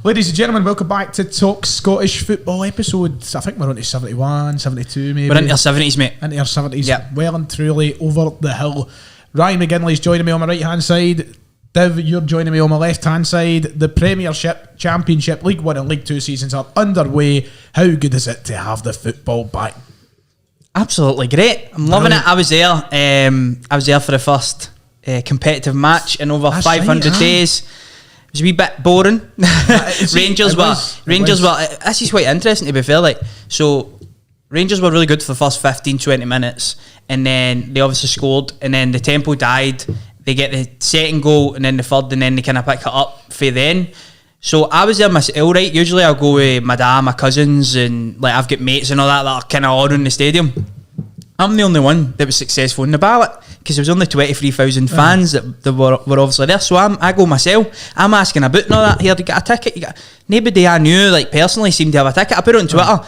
Ladies and gentlemen, welcome back to Talk Scottish Football episode. I think we're on to 71, 72 maybe. We're into our 70s, mate. Into our 70s, yep. Well and truly over the hill. Ryan McGinley's joining me on my right hand side. Div, you're joining me on my left hand side. The Premiership, Championship, League 1 and League 2 seasons are underway. How good is it to have the football back? Absolutely great. I'm loving it. I was there. I was there for the first competitive match in over 500 days. It was a wee bit boring. Rangers were. This is quite interesting, to be fair. So Rangers were really good for the first 15-20 minutes, and then they obviously scored, and then the tempo died. They get the second goal, and then the third, and then they kind of pick it up for then. So I was there myself, right? Usually I'll go with my dad, my cousins, and I've got mates and all that are kind of all in the stadium. I'm the only one that was successful in the ballot, because there was only 23,000 fans that were obviously there. So I go myself. I'm asking about and all that. Here, to get a ticket. Nobody I knew personally seemed to have a ticket. I put it on Twitter.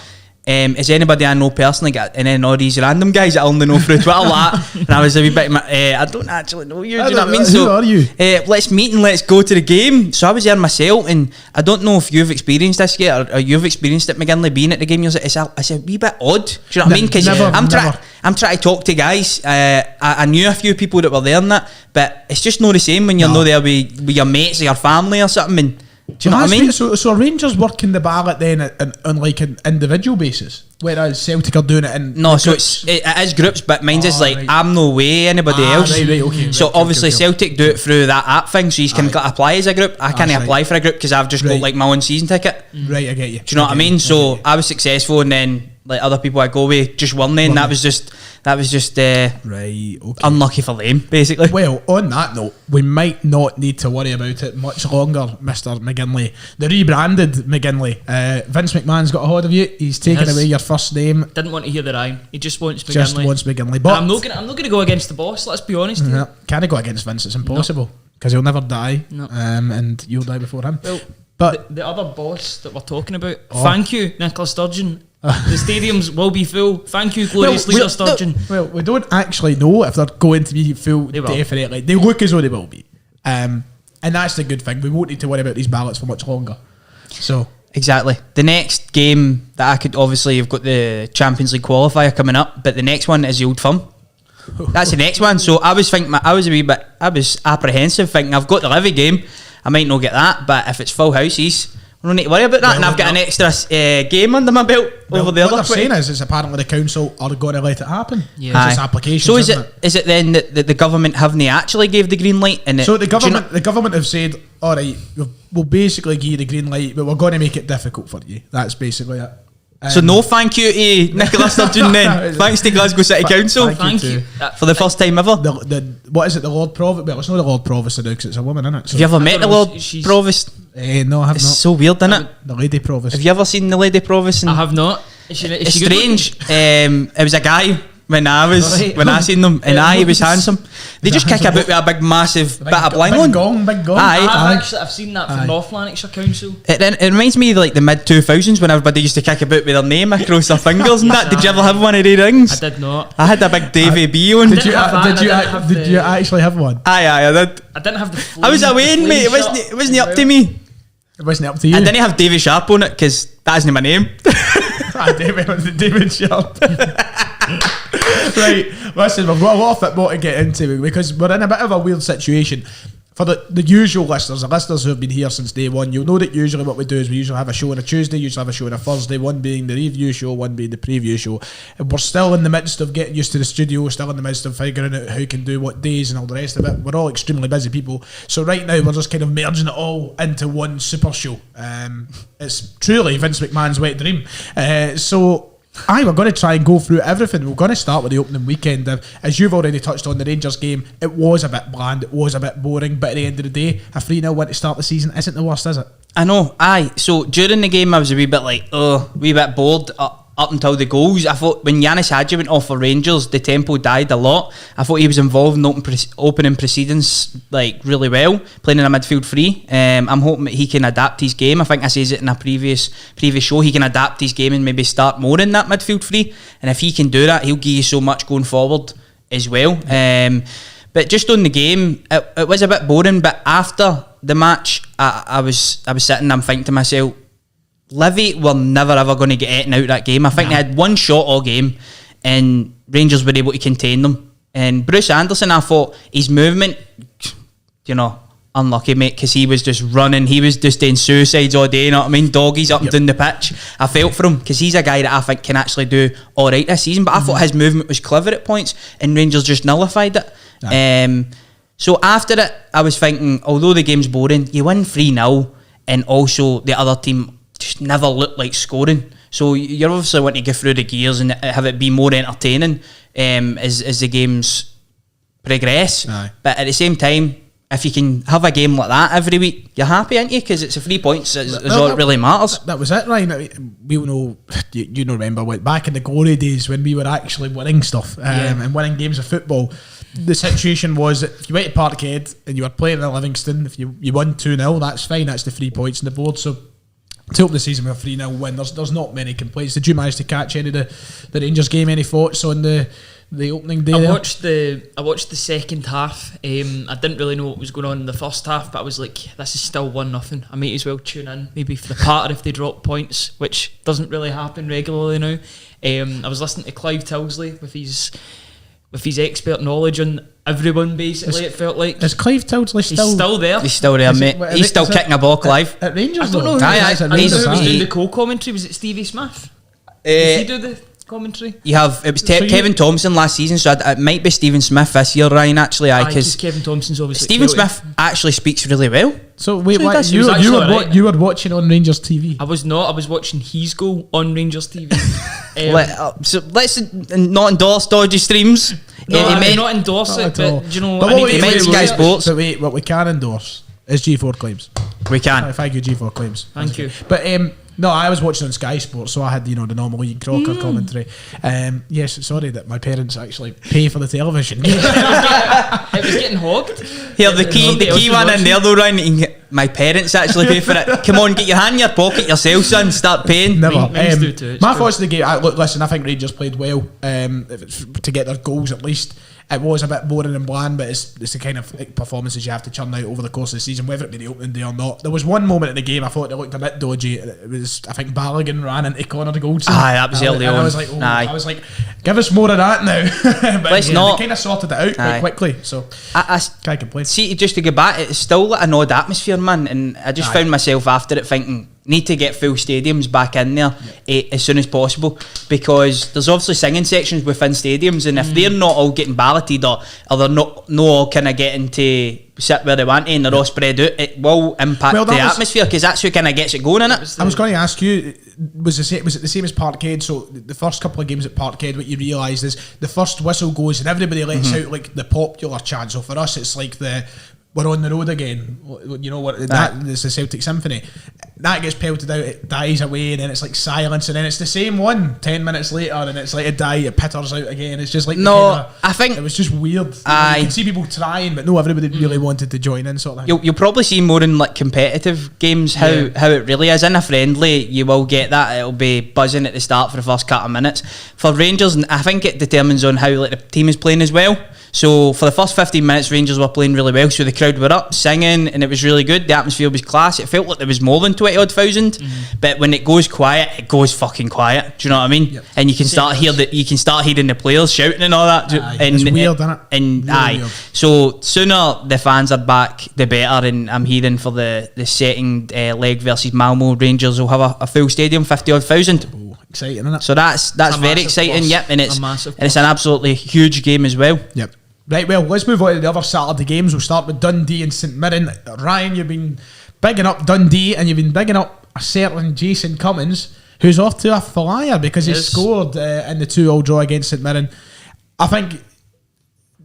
Is anybody I know personally got? And then all these random guys that I only know through Twitter, and I was a wee bit. I don't actually know you. Do you know what I mean? Who are you? Let's meet and let's go to the game. So I was there myself, and I don't know if you've experienced this yet, or you've experienced it, McGinley, being at the game. It's a wee bit odd. Do you know what I mean? Because I'm trying to talk to guys. I knew a few people that were there and that, but it's just not the same when you're not there with your mates or your family or something. And do you know what I mean? So are Rangers working the ballot then on like an individual basis, whereas Celtic are doing it in so it is groups, but mine's is right. I'm no way anybody else. Right, okay, so obviously Celtic do it through that app thing, so you can apply as a group. I can't apply for a group because I've just got my own season ticket. Right, I get you. Do you know what I mean? So I was successful, and then other people I go with just weren't there, and that was just right, okay, unlucky for them, basically. Well, on that note, we might not need to worry about it much longer, Mr. McGinley. The rebranded McGinley. Vince McMahon's got a hold of you. He's taken away your first name. Didn't want to hear the rhyme. He just wants McGinley. Just wants McGinley. But I'm not gonna go against the boss. Let's be honest. Can't go against Vince. It's impossible because he'll never die. No. And you'll die before him. Well, but the other boss that we're talking about. Thank you, Nicola Sturgeon. The stadiums will be full. Thank you, glorious leader Sturgeon. Well, we don't actually know if they're going to be full. Definitely, they look as though they will be, and that's the good thing. We won't need to worry about these ballots for much longer. So exactly, the next game that I could obviously, you've got the Champions League qualifier coming up, but the next one is the Old Firm. That's the next one. So I was apprehensive, thinking I've got the Livy game. I might not get that, but if it's full houses, I don't need to worry about that. Well, and I've got an extra game under my belt over the other. What they're saying is apparently the council are going to let it happen. Yeah. It's applications. So is it then that the government haven't actually gave the green light? And so the government have said, all right, we'll basically give you the green light, but we're going to make it difficult for you. That's basically it. So no thank you to Nicola Sturgeon then. Thanks to Glasgow City Council. Thank you. For the first time ever. What is it, the Lord Provost? Well, it's not the Lord Provost because it's a woman, isn't it? So have you ever met the Lord Provost? No, I have not. It's so weird, isn't it? The Lady Provost. Have you ever seen the Lady Provost? I have not. Is it's strange. It was a guy when I seen them, and he was handsome. They just kick about with a big massive bit of blind one. Big gong. I've seen that from North Lanarkshire Council. It reminds me of the mid 2000s when everybody used to kick about with their name across their fingers and that. Did you ever have one of these rings? I did not. I had a big Davy B one. Did you actually have one? Aye, I did. I didn't have the. I was away, mate. It wasn't up to me. It wasn't up to you. I didn't have Davy Sharp on it because that isn't my name. David Sharp. Right, listen, we've got a lot of football to get into because we're in a bit of a weird situation. For the usual listeners, the listeners who have been here since day one, you'll know that usually what we do is we usually have a show on a Tuesday, usually have a show on a Thursday, one being the review show, one being the preview show. And we're still in the midst of getting used to the studio, still in the midst of figuring out who can do what days and all the rest of it. We're all extremely busy people. So right now we're just kind of merging it all into one super show. It's truly Vince McMahon's wet dream. We're going to try and go through everything. We're going to start with the opening weekend. As you've already touched on, the Rangers game, it was a bit bland, it was a bit boring, but at the end of the day, a 3-0 win to start the season isn't the worst, is it? I know, aye. So during the game I was a wee bit bored up until the goals. I thought when Yanis Hadji went off for Rangers, the tempo died a lot. I thought he was involved in opening proceedings really well, playing in a midfield three. I'm hoping that he can adapt his game. I think I said it in a previous show. He can adapt his game and maybe start more in that midfield three. And if he can do that, he'll give you so much going forward as well. But just on the game, it was a bit boring. But after the match, I was sitting, I'm thinking to myself, Livy were never ever going to get eaten out of that game. I think they had one shot all game, and Rangers were able to contain them. And Bruce Anderson, I thought his movement, unlucky, mate, because he was just running. He was just doing suicides all day, you know what I mean? Doggies up and down the pitch. I felt for him, because he's a guy that I think can actually do all right this season. But I thought his movement was clever at points, and Rangers just nullified it. So after it, I was thinking, although the game's boring, you win 3-0, and also the other team just never looked like scoring. So you obviously want to go through the gears and have it be more entertaining as the games progress. Aye. But at the same time, if you can have a game like that every week, you're happy, aren't you? Because it's a 3 points is all that really matters. That was it, Ryan. We all know, you remember, back in the glory days when we were actually winning stuff and winning games of football. The situation was that if you went to Parkhead and you were playing in Livingston, if you won 2-0, that's fine. That's the 3 points on the board. So to open the season with a 3-0 win, there's not many complaints. Did you manage to catch any of the Rangers game? Any thoughts on the opening day? I watched the second half. I didn't really know what was going on in the first half, but I was like, this is still 1-0. I might as well tune in, maybe for the part if they drop points, which doesn't really happen regularly now. I was listening to Clive Tilsley with his expert knowledge on everyone, basically. It felt like. Is Clive Tilsley still? He's still there. He's still there, mate. He's still kicking a ball, Clive. At Rangers, I don't know. Aye, who was doing the co-commentary. Was it Stevie Smith? Did he do the commentary? It was Kevin Thompson last season, so it might be Stephen Smith this year, Ryan, actually. Because Kevin Thompson's obviously Stephen Smith actually speaks really well. So wait, you were watching on Rangers TV? I was not. I was watching his goal on Rangers TV. So let's not endorse dodgy streams. No, I may not endorse it, but do you know what I mean? He meant Sky Sports. But wait, what we can endorse is G4 claims. We can. Thank you, G4 claims. Thank you. But no, I was watching on Sky Sports, so I had the normal Ian Crocker commentary. Yes, sorry that my parents actually pay for the television. It was getting hogged. Here, the key one in there though, Ryan. My parents actually pay for it. Come on, get your hand in your pocket yourself, son. Start paying. Never. Do too, my thoughts of the game. Look, listen, I think Rangers played well. To get their goals at least. It was a bit boring and bland, but it's the kind of performances you have to churn out over the course of the season, whether it be the opening day or not. There was one moment in the game I thought it looked a bit dodgy. It was, I think, Balogun ran into Connor the goal. Aye, that was early on. I was like, give us more of that now. But let's not. They kind of sorted it out quite quickly, so I can't complain. See, just to go back, it's still like an odd atmosphere, man, and I just found myself after it thinking, need to get full stadiums back in there as soon as possible, because there's obviously singing sections within stadiums, and if they're not all getting balloted or they're not all kind of getting to sit where they want to and they're all spread out, it will impact the atmosphere, because that's who kind of gets it going in it. I was going to ask you, was it the same as Parkhead? So the first couple of games at Parkhead, what you realise is the first whistle goes and everybody lets out like the popular chant. So for us it's like we're on the road again. You know what? It's the Celtic Symphony. That gets pelted out, it dies away, and then it's like silence, and then it's the same one 10 minutes later, and it's like it pitters out again. It's just like I think it was just weird. You can see people trying, but no, everybody really wanted to join in, sort of thing. You'll probably see more in like competitive games how it really is. In a friendly, you will get that. It'll be buzzing at the start for the first couple of minutes. For Rangers, I think it determines on how like the team is playing as well. So for the first 15 minutes, Rangers were playing really well, so the crowd were up singing and it was really good. The atmosphere was class. It felt like there was more than 20-odd thousand, but when it goes quiet, it goes fucking quiet. Do you know what I mean? Yep. And you can start hearing the players shouting and all that. It's weird, isn't it? And really weird. So sooner the fans are back, the better. And I'm hearing for the second leg versus Malmo, Rangers will have a full stadium, 50-odd thousand. Exciting, isn't it? So that's very exciting. Plus. Yep, and it's an absolutely huge game as well. Yep. Right, well, let's move on to the other Saturday games. We'll start with Dundee and St Mirren. Ryan, you've been bigging up Dundee and you've been bigging up a certain Jason Cummins, who's off to a flyer because he scored in the 2-2 draw against St Mirren. I think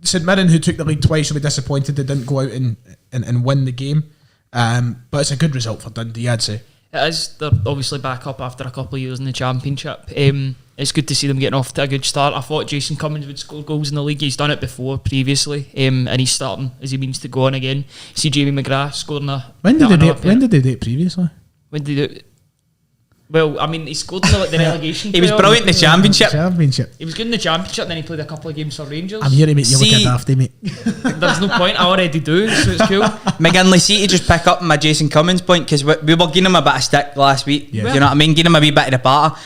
St Mirren, who took the lead twice, will be disappointed they didn't go out and win the game. But it's a good result for Dundee, I'd say. It is. They're obviously back up after a couple of years in the Championship. It's good to see them getting off to a good start. I thought Jason Cummins would score goals in the league. He's done it before previously, and he's starting as he means to go on again. See Jamie McGrath scoring a... When did they do it previously? When did they do it? Well, I mean, he scored in the relegation. He was brilliant in the Championship. He was good in the Championship, and then he played a couple of games for Rangers. I'm here to make you look a dafty, mate. There's no point, I already do, so it's cool. McGinley, see to just pick up my Jason Cummins point, because we were giving him a bit of stick last week. Yeah. Do you know what I mean? Giving him a wee bit of the batter.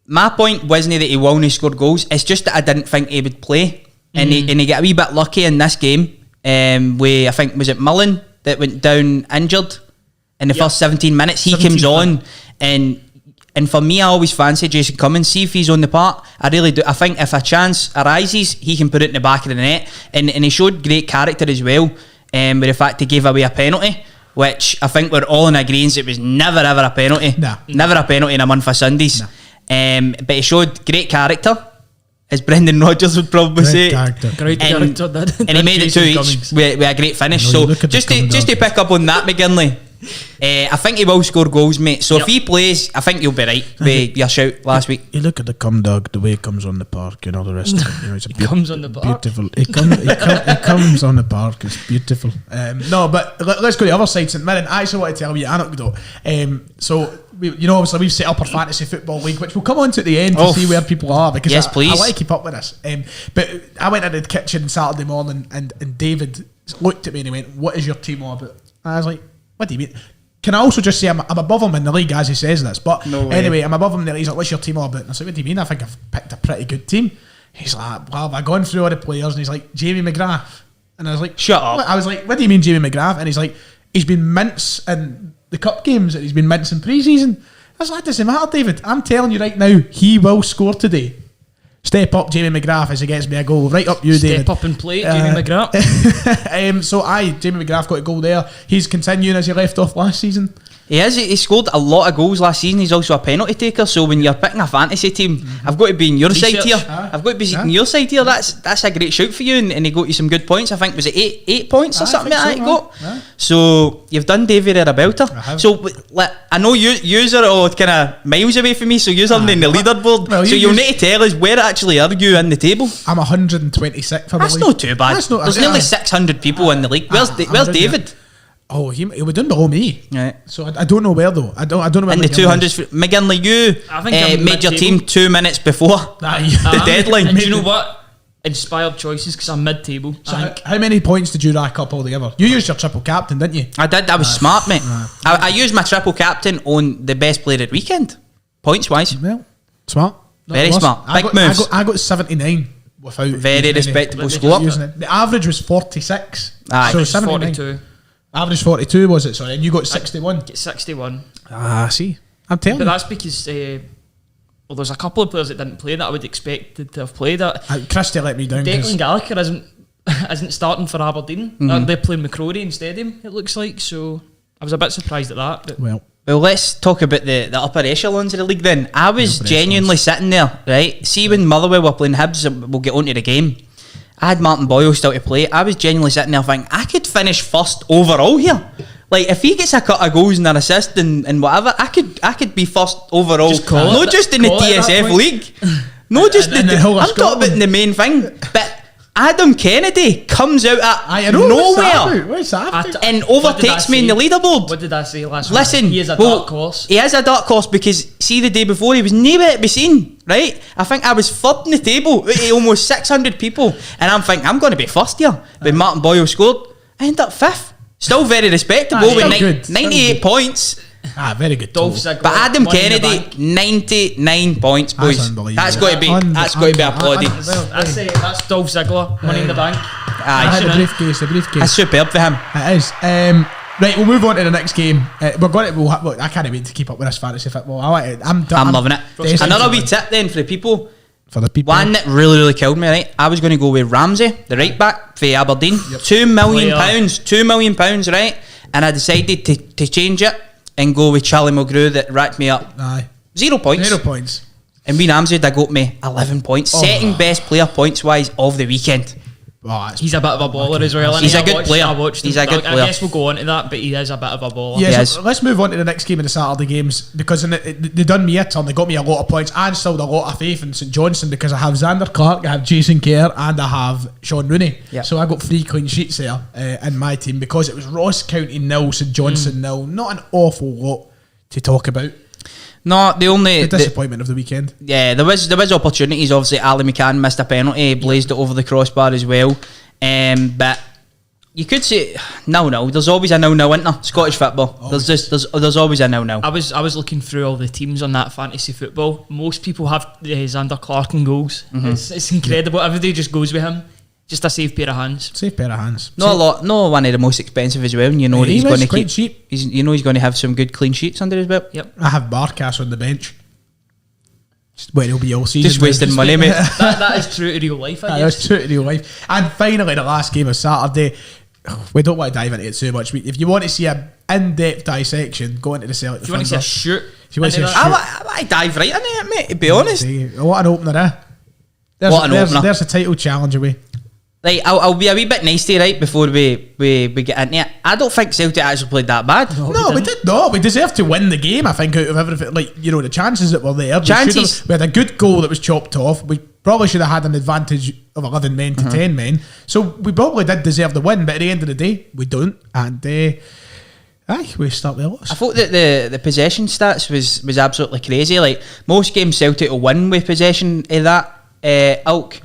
My point wasn't that he won't score goals. It's just that I didn't think he would play, and he got a wee bit lucky in this game. Where I think was it Mullen that went down injured in the first 17 minutes. He comes on. And for me, I always fancy Jason Cummins. See if he's on the part. I really do. I think if a chance arises, he can put it in the back of the net. And he showed great character as well. With the fact he gave away a penalty, which I think we're all in agreement it was never ever a penalty. Nah. Never a penalty in a month for Sundays. Nah. But he showed great character, as Brendan Rodgers would probably say. Great character, that. And he made it 2-each with a great finish. So just to pick up on that, McGinley, I think he will score goals, mate. So if he plays, I think you'll be right with your shout last week. You look at the cum dog, the way he comes on the park and all the rest of it. You know, he comes on the park. Beautiful. He comes on the park. It's beautiful. No, but let's go to the other side. St Mirren. I actually want to tell you an anecdote. So obviously we've set up our fantasy football league, which we'll come on to at the end to see where people are, because I want to keep up with this. But I went into the kitchen Saturday morning and David looked at me and he went, "What is your team all about?" And I was like, "What do you mean?" Can I also just say I'm above him in the league as he says this? But anyway, I'm above him in the league. He's like, "What's your team all about?" And I said, "What do you mean? I think I've picked a pretty good team." He's like, "Well, I've gone through all the players," and he's like, "Jamie McGrath." And I was like, "Shut up." I was like, "What do you mean Jamie McGrath?" And he's like, "He's been mince in the cup games and he's been mince in pre-season." I was like, "That doesn't matter, David. I'm telling you right now, he will score today. Step up, Jamie McGrath, as he gets me a goal. Right up you, David. Step up and play, Jamie McGrath." Jamie McGrath got a goal there. He's continuing as he left off last season. He is. He scored a lot of goals last season. He's also a penalty taker. So when you're picking a fantasy team, I've got to be on your side here. I've got to be on your side here. That's a great shout for you, and he got you some good points. I think was it eight points or something like that he got. So you've done David at a belter. So I know you are all kind of miles away from me. So you're on the leaderboard. Well, so you'll need to tell us where actually are you in the table. I'm 126th. That's not too bad. There's nearly 600 people in the league. Where's David? Oh, he was down below me. Right. So I don't know where though. I don't know where. In the 200s, McGinley, you made your team 2 minutes before the deadline. And do you know what? Inspired choices, because I'm mid-table. So how many points did you rack up altogether? You used your triple captain, didn't you? I did. I was smart, mate. I used my triple captain on the best player at weekend, points wise. Well, smart. Very smart. Big moves. I got 79 without. Very respectable score. The average was 46. So 42. Average 42 was it? Sorry, and you got 61. Get 61. See, I'm telling you. But that's because there's a couple of players that didn't play that I would expect to have played. Christie let me down. Declan Gallagher isn't starting for Aberdeen. They're playing McCrory in Stadium, it looks like. So I was a bit surprised at that. But well, let's talk about the upper echelons of the league then. I was genuinely sitting there, right? See, when Motherwell were playing Hibs, we'll get onto the game. I had Martin Boyle still to play. I was genuinely sitting there thinking, I could finish first overall here. Like, if he gets a cut of goals and an assist and whatever, I could be first overall. Not just in the TSF league. Not just I'm talking about the main thing. But Adam Kennedy comes out at nowhere and overtakes me in the leaderboard. What did I say last week? Listen, he is a dark horse. He is a dark horse because, see, the day before he was nowhere to be seen, right? I think I was third in the table with almost 600 people, and I'm thinking I'm going to be first here. But Martin Boyle scored. I ended up fifth. Still very respectable with 98 points. Very good. But Adam Kennedy, 99 points, boys. That's got to be applauded. That's Dolph Ziggler, Money in the Bank. The briefcase. That's superb for him. It is. Right, we'll move on to the next game. Look, I can't wait to keep up with this fantasy football. I'm loving it. Another wee tip then for the people. One that really killed me, right? I was going to go with Ramsey, the right back for Aberdeen. £2 million. £2 million, right? And I decided to change it and go with Charlie Mulgrew that racked me up. 0 points. 0 points. And Wayne Ramsey, that got me 11 points. Second best player points-wise of the weekend. He's a bit of a baller as well. He's a good player. He's a good player. I guess we'll go on to that, but he is a bit of a baller. Yeah, so let's move on to the next game of the Saturday games, because they done me a turn. They got me a lot of points. I instilled a lot of faith in St Johnstone because I have Xander Clark, I have Jason Kerr, and I have Sean Rooney. Yep. So I got 3 clean sheets there in my team because it was Ross County 0, St Johnstone 0. Not an awful lot to talk about. No, the disappointment of the weekend. Yeah, there was opportunities. Obviously, Ali McCann missed a penalty, blazed it over the crossbar as well. But you could say 0-0. There's always a 0-0, isn't there? Scottish football. Always. There's always a 0-0. I was looking through all the teams on that fantasy football. Most people have Xander Clark in goals. It's incredible. Everybody just goes with him. Just a safe pair of hands. Safe pair of hands. Not a lot. No, one of the most expensive as well. And you know that he's going to keep cheap. You know he's going to have some good clean sheets under his belt. Yep. I have Barkas on the bench. Well, he'll be all season. Just wasting money, mate. that is true to real life, I guess. That's true to real life. And finally, the last game of Saturday. We don't want to dive into it too much. If you want to see an in-depth dissection, go into the Celtic. If you want to see a shoot, I dive right in it, mate. To be honest, what an opener, There's a title challenge away. Right, I'll be a wee bit nice to you, right, before we get into it. I don't think Celtic actually played that bad. No, we did not. We deserved to win the game, I think, out of everything. Like, you know, the chances that were there. We had a good goal that was chopped off. We probably should have had an advantage of 11 men to 10 men. So we probably did deserve the win, but at the end of the day, we don't. And we start with a loss. I thought that the possession stats was absolutely crazy. Like, most games Celtic will win with possession of that ilk.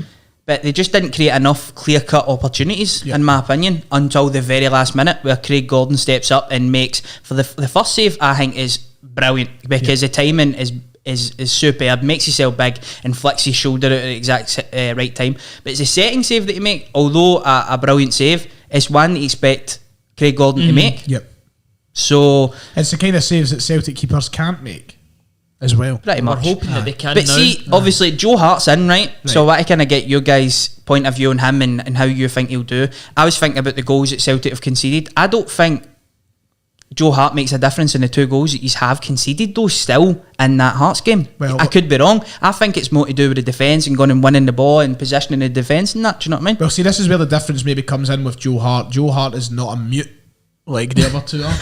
But they just didn't create enough clear-cut opportunities, in my opinion, until the very last minute, where Craig Gordon steps up and makes, for the first save, I think is brilliant, because the timing is superb, makes himself big and flicks his shoulder out at the exact right time. But it's a setting save that you make, although a brilliant save, it's one that you expect Craig Gordon to make. Yep. So it's the kind of saves that Celtic keepers can't make. As well, pretty much. We're hoping that they can. But now. See, obviously Joe Hart's in, right? So I want to kind of get your guys' point of view on him and how you think he'll do. I was thinking about the goals that Celtic have conceded. I don't think Joe Hart makes a difference in the 2 goals that he's have conceded, though, still in that Hearts game. Well, I could be wrong. I think it's more to do with the defence and going and winning the ball and positioning the defence and that. Do you know what I mean? Well, see, this is where the difference maybe comes in with Joe Hart. Joe Hart is not a mute like the other two are.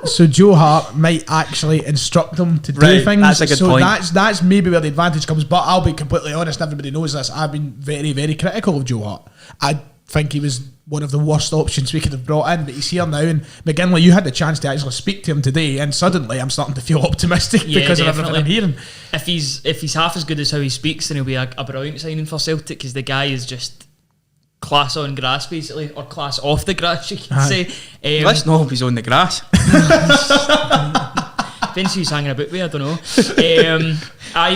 so Joe Hart might actually instruct them to do things. That's a good point. That's maybe where the advantage comes. But I'll be completely honest, everybody knows this. I've been very, very critical of Joe Hart. I think he was one of the worst options we could have brought in, but he's here now. And McGinley, you had the chance to actually speak to him today, and suddenly I'm starting to feel optimistic because of everything I'm hearing. If he's half as good as how he speaks, then he'll be a brilliant signing for Celtic, because the guy is just class on grass, basically, or class off the grass, you can say. Let's not hope he's on the grass. Depends who's hanging about with, I don't know.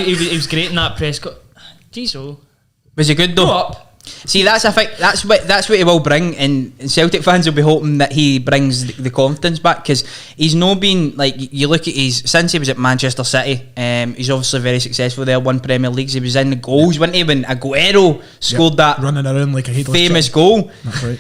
He was great in that press. Jeez, was he good though? Go up. See, that's what he will bring, and Celtic fans will be hoping that he brings the confidence back, because he's not been, like, you look at since he was at Manchester City, he's obviously very successful there, won Premier Leagues, he was in the goals, wasn't he, when Aguero scored that running around like a famous goal. That's right.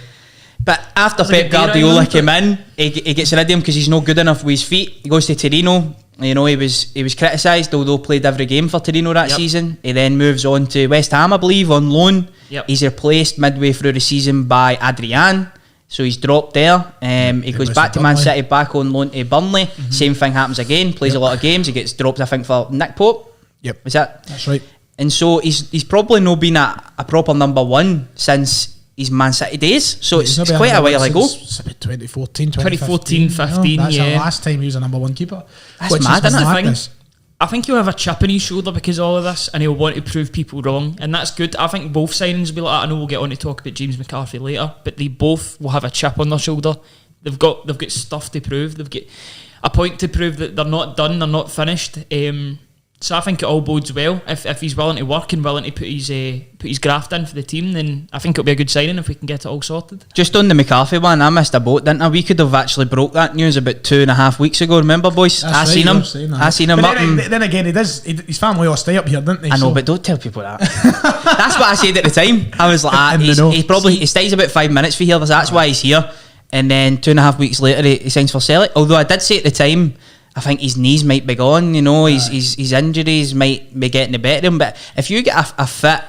But after Pep Guardiola came in, he gets rid of him because he's not good enough with his feet. He goes to Torino. You know, he was criticised, although played every game for Torino that season. He then moves on to West Ham, I believe, on loan. He's replaced midway through the season by Adrian, so he's dropped there. He goes back to Man City, back on loan to Burnley. Same thing happens again. Plays a lot of games. He gets dropped, I think, for Nick Pope. Yep, that's right. And so he's probably not been a proper number one since his Man City days, so it's quite a while ago. It's about 2014, 15. That's the last time he was a number one keeper. That's mad, isn't it? I think he'll have a chip on his shoulder because of all of this, and he'll want to prove people wrong, and that's good. I think both signings will be like that. I know we'll get on to talk about James McCarthy later, but they both will have a chip on their shoulder. They've got stuff to prove. They've got a point to prove that they're not done, they're not finished. So I think it all bodes well. If he's willing to work and willing to put his graft in for the team, then I think it'll be a good signing if we can get it all sorted. Just on the McCarthy one, I missed a boat, didn't I? We could have actually broke that news about 2.5 weeks ago. Remember, boys? I seen him up. Then again, his family all stay up here, didn't they? I know, but don't tell people that. That's what I said at the time. I was like, he stays about 5 minutes for here. That's why he's here. And then 2.5 weeks later, he signs for Celtic. Although I did say at the time, I think his knees might be gone, you know, his injuries might be getting the better of him. But if you get a fit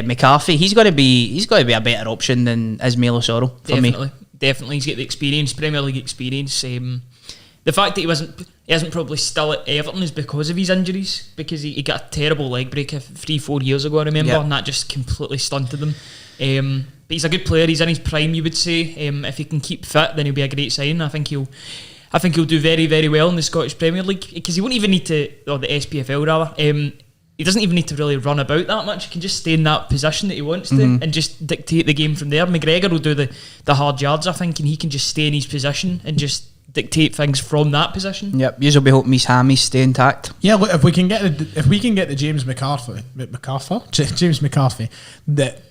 McCarthy, he's got to be a better option than Ismail Osoro for me. Definitely, he's got the experience, Premier League experience. The fact that he isn't probably still at Everton is because of his injuries, because he got a terrible leg break 3-4 years ago, I remember, and that just completely stunted him. But he's a good player. He's in his prime, you would say. If he can keep fit, then he'll be a great sign. I think I think he'll do very, very well in the Scottish Premier League because he won't even need to, or the SPFL rather. He doesn't even need to really run about that much. He can just stay in that position that he wants to and just dictate the game from there. McGregor will do the hard yards, I think, and he can just stay in his position and just dictate things from that position. Yep, you will be hoping his hammies stay intact. Yeah, look, if we can get the James McCarthy, that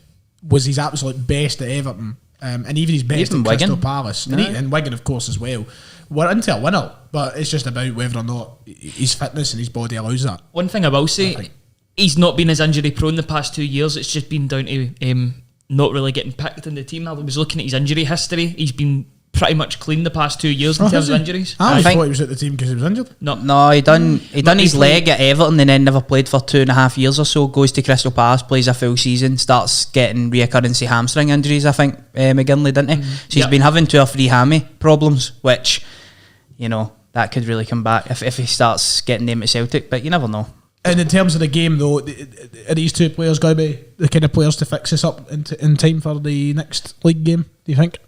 was his absolute best at Everton, and even his best at Crystal Palace, and Wigan, of course, as well. We're into a winner, but it's just about whether or not his fitness and his body allows that. One thing I will say, he's not been as injury prone the past 2 years. It's just been down to not really getting picked in the team. I was looking at his injury history. He's been pretty much clean the past 2 years in terms of injuries. I thought he was at the team because he was injured. No, he done his leg at Everton and then never played for 2.5 years or so. Goes to Crystal Palace, plays a full season, starts getting reoccurrence hamstring injuries. I think McGinley, didn't he? So he's been having 2 or 3 hammy problems, which, you know, that could really come back if he starts getting them at Celtic. But you never know. And in terms of the game, though, are these 2 players going to be the kind of players to fix this up in time for the next league game, do you think?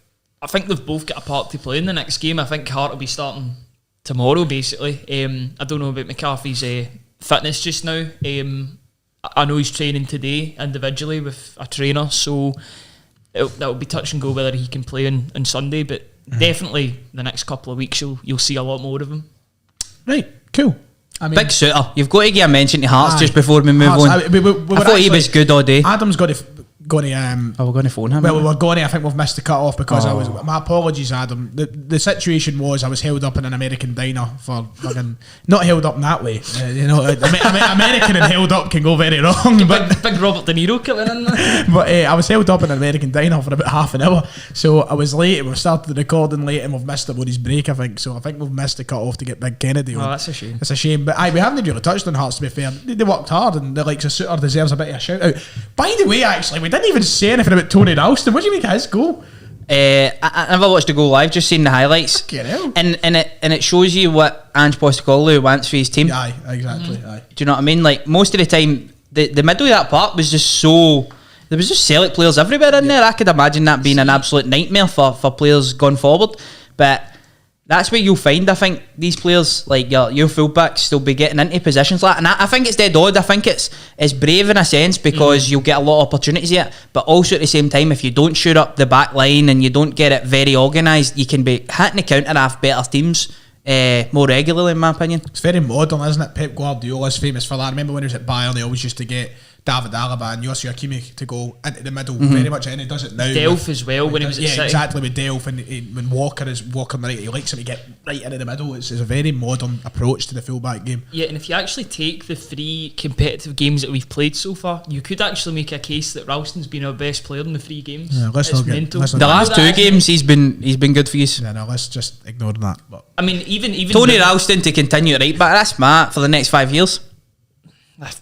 I think they've both got a part to play in the next game. I think Hart will be starting tomorrow, basically. I don't know about McCarthy's fitness just now. I know he's training today individually with a trainer, so that will be touch and go whether he can play on Sunday, but definitely the next couple of weeks you'll see a lot more of him. Right, cool. I mean, big suitor. You've got to give a mention to Hearts just before we move on. I thought he was good all day. Adam's got to we're going to phone him. Well, we're going to. I think we've missed the cut off because my apologies, Adam. The situation was I was held up in an American diner for fucking not held up in that way. American and held up can go very wrong. But big Robert De Niro coming in there. But I was held up in an American diner for about half an hour, so I was late. We started the recording late, and we've missed it on his break. I think we've missed the cut off to get Big Kennedy on. Oh, that's a shame. It's a shame, but we haven't really touched on Hearts. To be fair, they worked hard, and the likes of Suter deserves a bit of a shout out. By the way, actually, we didn't even say anything about Tony Ralston. What do you make of his goal? I never watched the goal live, just seen the highlights. And it shows you what Ange Postecoglou wants for his team. Aye, exactly. Aye. Do you know what I mean? Like, most of the time, the middle of that park was just so... There was just Celtic players everywhere in there. I could imagine that being an absolute nightmare for players going forward. But that's where you'll find, I think, these players, like your fullbacks, still be getting into positions like that. And I think it's dead odd. I think it's brave in a sense because you'll get a lot of opportunities here. But also at the same time, if you don't shoot up the back line and you don't get it very organised, you can be hitting the counter-half better teams more regularly, in my opinion. It's very modern, isn't it? Pep Guardiola's famous for that. I remember when he was at Bayern, he always used to get David Alaba and Yossi Hakimi to go into the middle very much, and he does it now. Delph as well when he was at City. Exactly, with Delph, and when Walker is walking right, he likes him to get right into the middle. It's a very modern approach to the full-back game. Yeah, and if you actually take the 3 competitive games that we've played so far, you could actually make a case that Ralston's been our best player in the 3 games. Yeah, the last 2 games he's been good for you. Yeah, no, let's just ignore that. But I mean, even Tony Ralston to continue right back, that's smart for the next 5 years.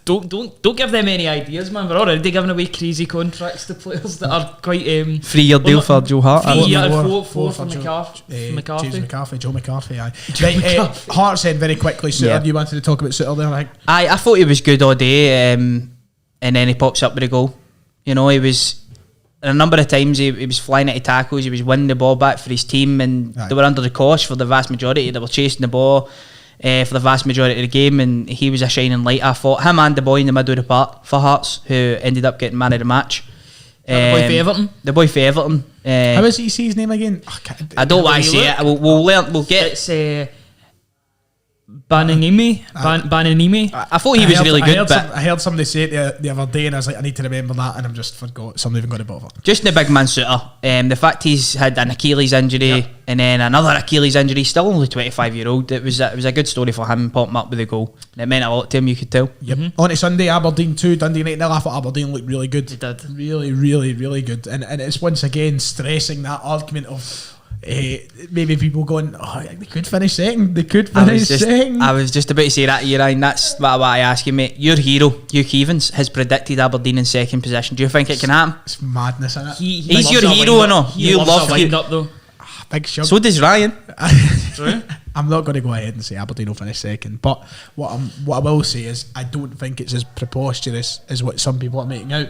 Don't give them any ideas, man. We're already giving away crazy contracts to players that are quite 3-year deal for Joe Hart. 3 year and 4 for McCarthy. Joe McCarthy. Aye. Right, Hart said very quickly. Suter, you wanted to talk about Suter there, I think. I thought he was good all day, and then he pops up with a goal. You know, he was a number of times he was flying into tackles. He was winning the ball back for his team, and they were under the cosh for the vast majority. They were chasing the ball for the vast majority of the game, and he was a shining light. I thought him and the boy in the middle of the park for Hearts, who ended up getting man of the match. The boy for Everton. The boy for Everton. How is he say his name again? I don't want to say it. We'll learn. We'll get. It's Bananimi. I thought he was really good. I heard somebody say it the other day, and I was like, I need to remember that, and I'm just forgot. Somebody even got to bother. Just the big man Suter. The fact he's had an Achilles injury and then another Achilles injury, still only 25-year-old. It was a good story for him popping up with a goal. It meant a lot to him, you could tell. Yep. On to Sunday, Aberdeen 2, Dundee 0. I thought Aberdeen looked really good. They did. Really, really, really good. And it's once again stressing that argument of maybe people going, they could finish second. I was just about to say that to you, Ryan. That's what I ask you, mate. Your hero, Hugh Evans, has predicted Aberdeen in second position. Do you think it can happen? It's madness, isn't it? He's your hero, or no? You love Hugh. Up, though. Big shove. So does Ryan. True. I'm not going to go ahead and say Aberdeen will finish second, but what I will say is I don't think it's as preposterous as what some people are making out.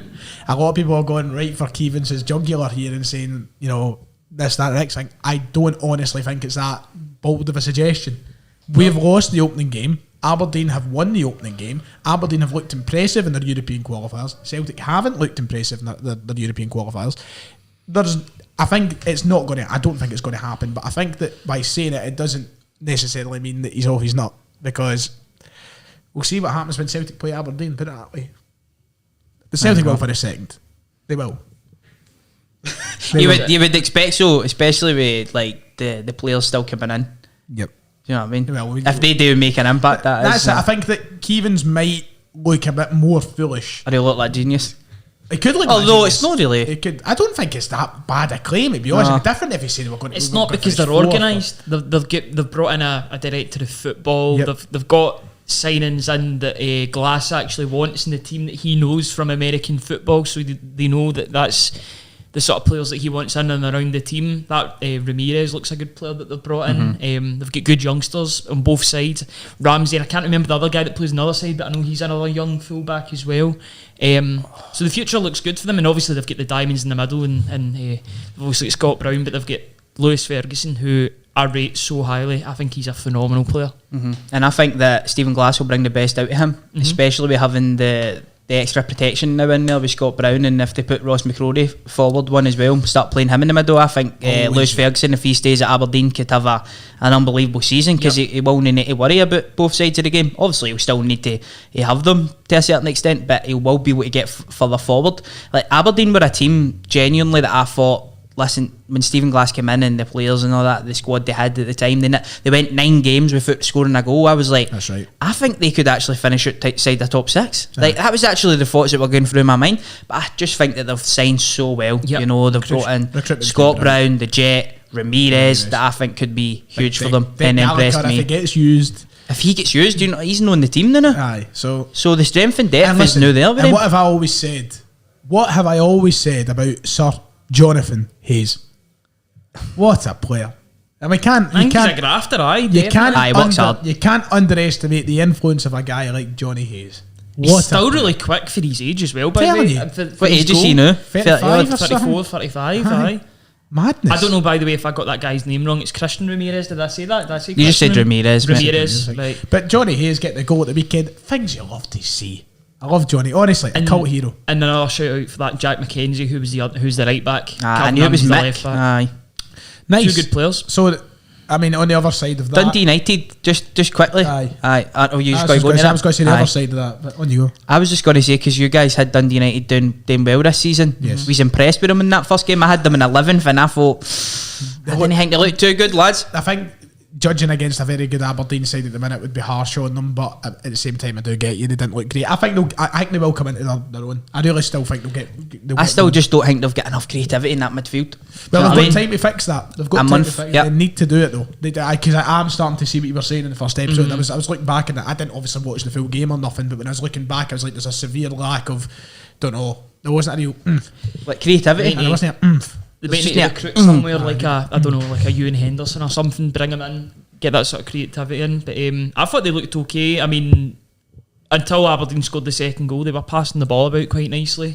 A lot of people are going right for Keevans' jugular here and saying, you know, this, that, the next thing. I don't honestly think it's that bold of a suggestion. We've lost the opening game. Aberdeen have won the opening game. Aberdeen have looked impressive in their European qualifiers. Celtic haven't looked impressive in their European qualifiers. I think it's not going to. I don't think it's going to happen. But I think that by saying it doesn't necessarily mean that he's not, because we'll see what happens when Celtic play Aberdeen. Put it that way. The Celtic will finish second. They will. You would expect so, especially with like the players still coming in. Yep. Do you know what I mean? Well, if they do make an impact, that's it. I think that Keevans might look a bit more foolish. Or he'll look like genius. It could look. Although it's not really. It could. I don't think it's that bad a claim. To be honest, it'd be different if he said we're going to. It's not because they're organised. They've brought in a director of football. Yep. They've got signings in that Glass actually wants in the team that he knows from American football, so they know that that's the sort of players that he wants in and around the team. That Ramirez looks a good player that they've brought in. They've got good youngsters on both sides. Ramsey, and I can't remember the other guy that plays on the other side, but I know he's another young fullback as well. So the future looks good for them, and obviously they've got the diamonds in the middle, and they've obviously got Scott Brown, but they've got Lewis Ferguson, who I rate so highly. I think he's a phenomenal player. And I think that Stephen Glass will bring the best out of him, especially with having the extra protection now in there with Scott Brown, and if they put Ross McCrory forward one as well, start playing him in the middle, I think Lewis Ferguson, if he stays at Aberdeen, could have an unbelievable season, because he won't need to worry about both sides of the game. Obviously he'll still need to have them to a certain extent, but he will be able to get further forward. Like Aberdeen were a team genuinely that I thought, listen, when Stephen Glass came in and the players and all that, the squad they had at the time, they went 9 games without scoring a goal. I was like, that's right. I think they could actually finish outside the top 6. Like that was actually the thoughts that were going through my mind. But I just think that they've signed so well. Yep. You know, they've brought in Scott Brown, the Jet, Ramirez, that I think could be huge for them. And impressed me. If he gets used, you know, he's not in the team now. Aye. So the strength and depth is now there. And what have I always said? What have I always said about Sir Jonathan Hayes? What a player! And he's a grafter. You can't underestimate the influence of a guy like Johnny Hayes. He's still really quick for his age as well, by the way. What age is he now? 34, 35. Aye. Madness. I don't know, by the way, if I got that guy's name wrong. It's Christian Ramirez. Did I say that? You just said Ramirez. Right. But Johnny Hayes getting the goal at the weekend. Things you love to see. I love Johnny, honestly, a cult hero. And another shout out for that Jack McKenzie, who's the right back. I knew it was Mick. Aye. Nice. 2 good players. So, I mean, on the other side of that, Dundee United, just quickly. Aye. Oh, you just got to go into that. I was going to say the other side of that, but on you go. I was just going to say, because you guys had Dundee United doing well this season. Yes. We was impressed with them in that first game. I had them in 11th, and I thought, I didn't think they looked too good, lads. I think judging against a very good Aberdeen side at the minute would be harsh on them, but at the same time I do get you, they didn't look great. I think they will come into their own. I really still think they'll still just don't think they've got enough creativity in that midfield. Well, they've got time to fix that. They've got time to fix it. Yep. They need to do it though, because I am starting to see what you were saying in the first episode. I was looking back, and I didn't obviously watch the full game or nothing, but when I was looking back I was like, there's a severe lack of, don't know, there wasn't a real like creativity, there wasn't a they might need to recruit somewhere like I don't know, like a Ewan Henderson or something, bring him in, get that sort of creativity in. But I thought they looked okay. I mean, until Aberdeen scored the second goal, they were passing the ball about quite nicely,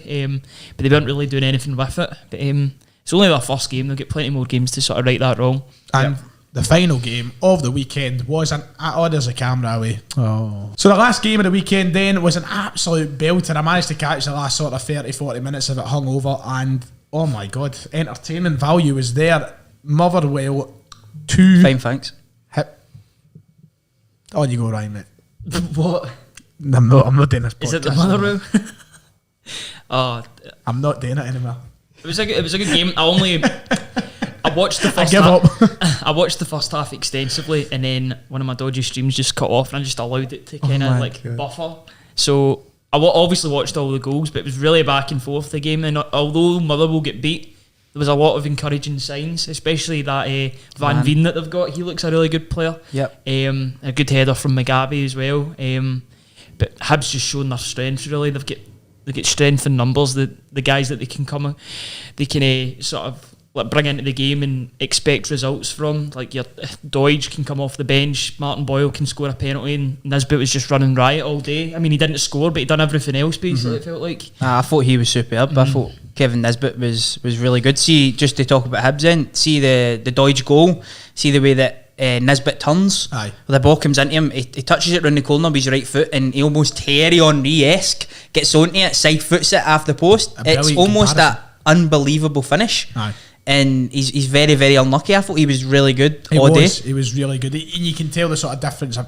but they weren't really doing anything with it. But it's only their first game. They'll get plenty more games to sort of right that wrong. And the final game of the weekend was there's a camera away. So the last game of the weekend then was an absolute belter. I managed to catch the last sort of 30-40 minutes of it hung over, and oh my god, entertainment value was there. Motherwell 2. Fine, thanks. On you go, Ryan, mate. What? I'm not doing this podcast. Is it the Motherwell? I'm not doing it anymore. It was a good game. I watched the first I give half. I watched the first half extensively, and then one of my dodgy streams just cut off, and I just allowed it to kind of buffer. So I obviously watched all the goals, but it was really back and forth the game. And although Motherwell get beat, there was a lot of encouraging signs, especially that Van Veen that they've got. He looks a really good player. Yep. A good header from Mugabe as well. But Hibs just shown their strength. Really, they get strength in numbers. The guys that they can sort of bring into the game and expect results from. Like your Doidge can come off the bench, Martin Boyle can score a penalty, and Nisbet was just running riot all day. I mean, he didn't score, but he done everything else basically. It felt like. I thought he was superb. I thought Kevin Nisbet was really good. See, just to talk about Hibs then, see the Doidge goal, see the way that Nisbet turns. Aye. The ball comes into him, he touches it round the corner with his right foot, and he almost Thierry Henry-esque gets onto it, side foots it off the post. It's almost that unbelievable finish. Aye. And he's very, very unlucky. I thought he was really good all day. He was really good. And you can tell the sort of difference.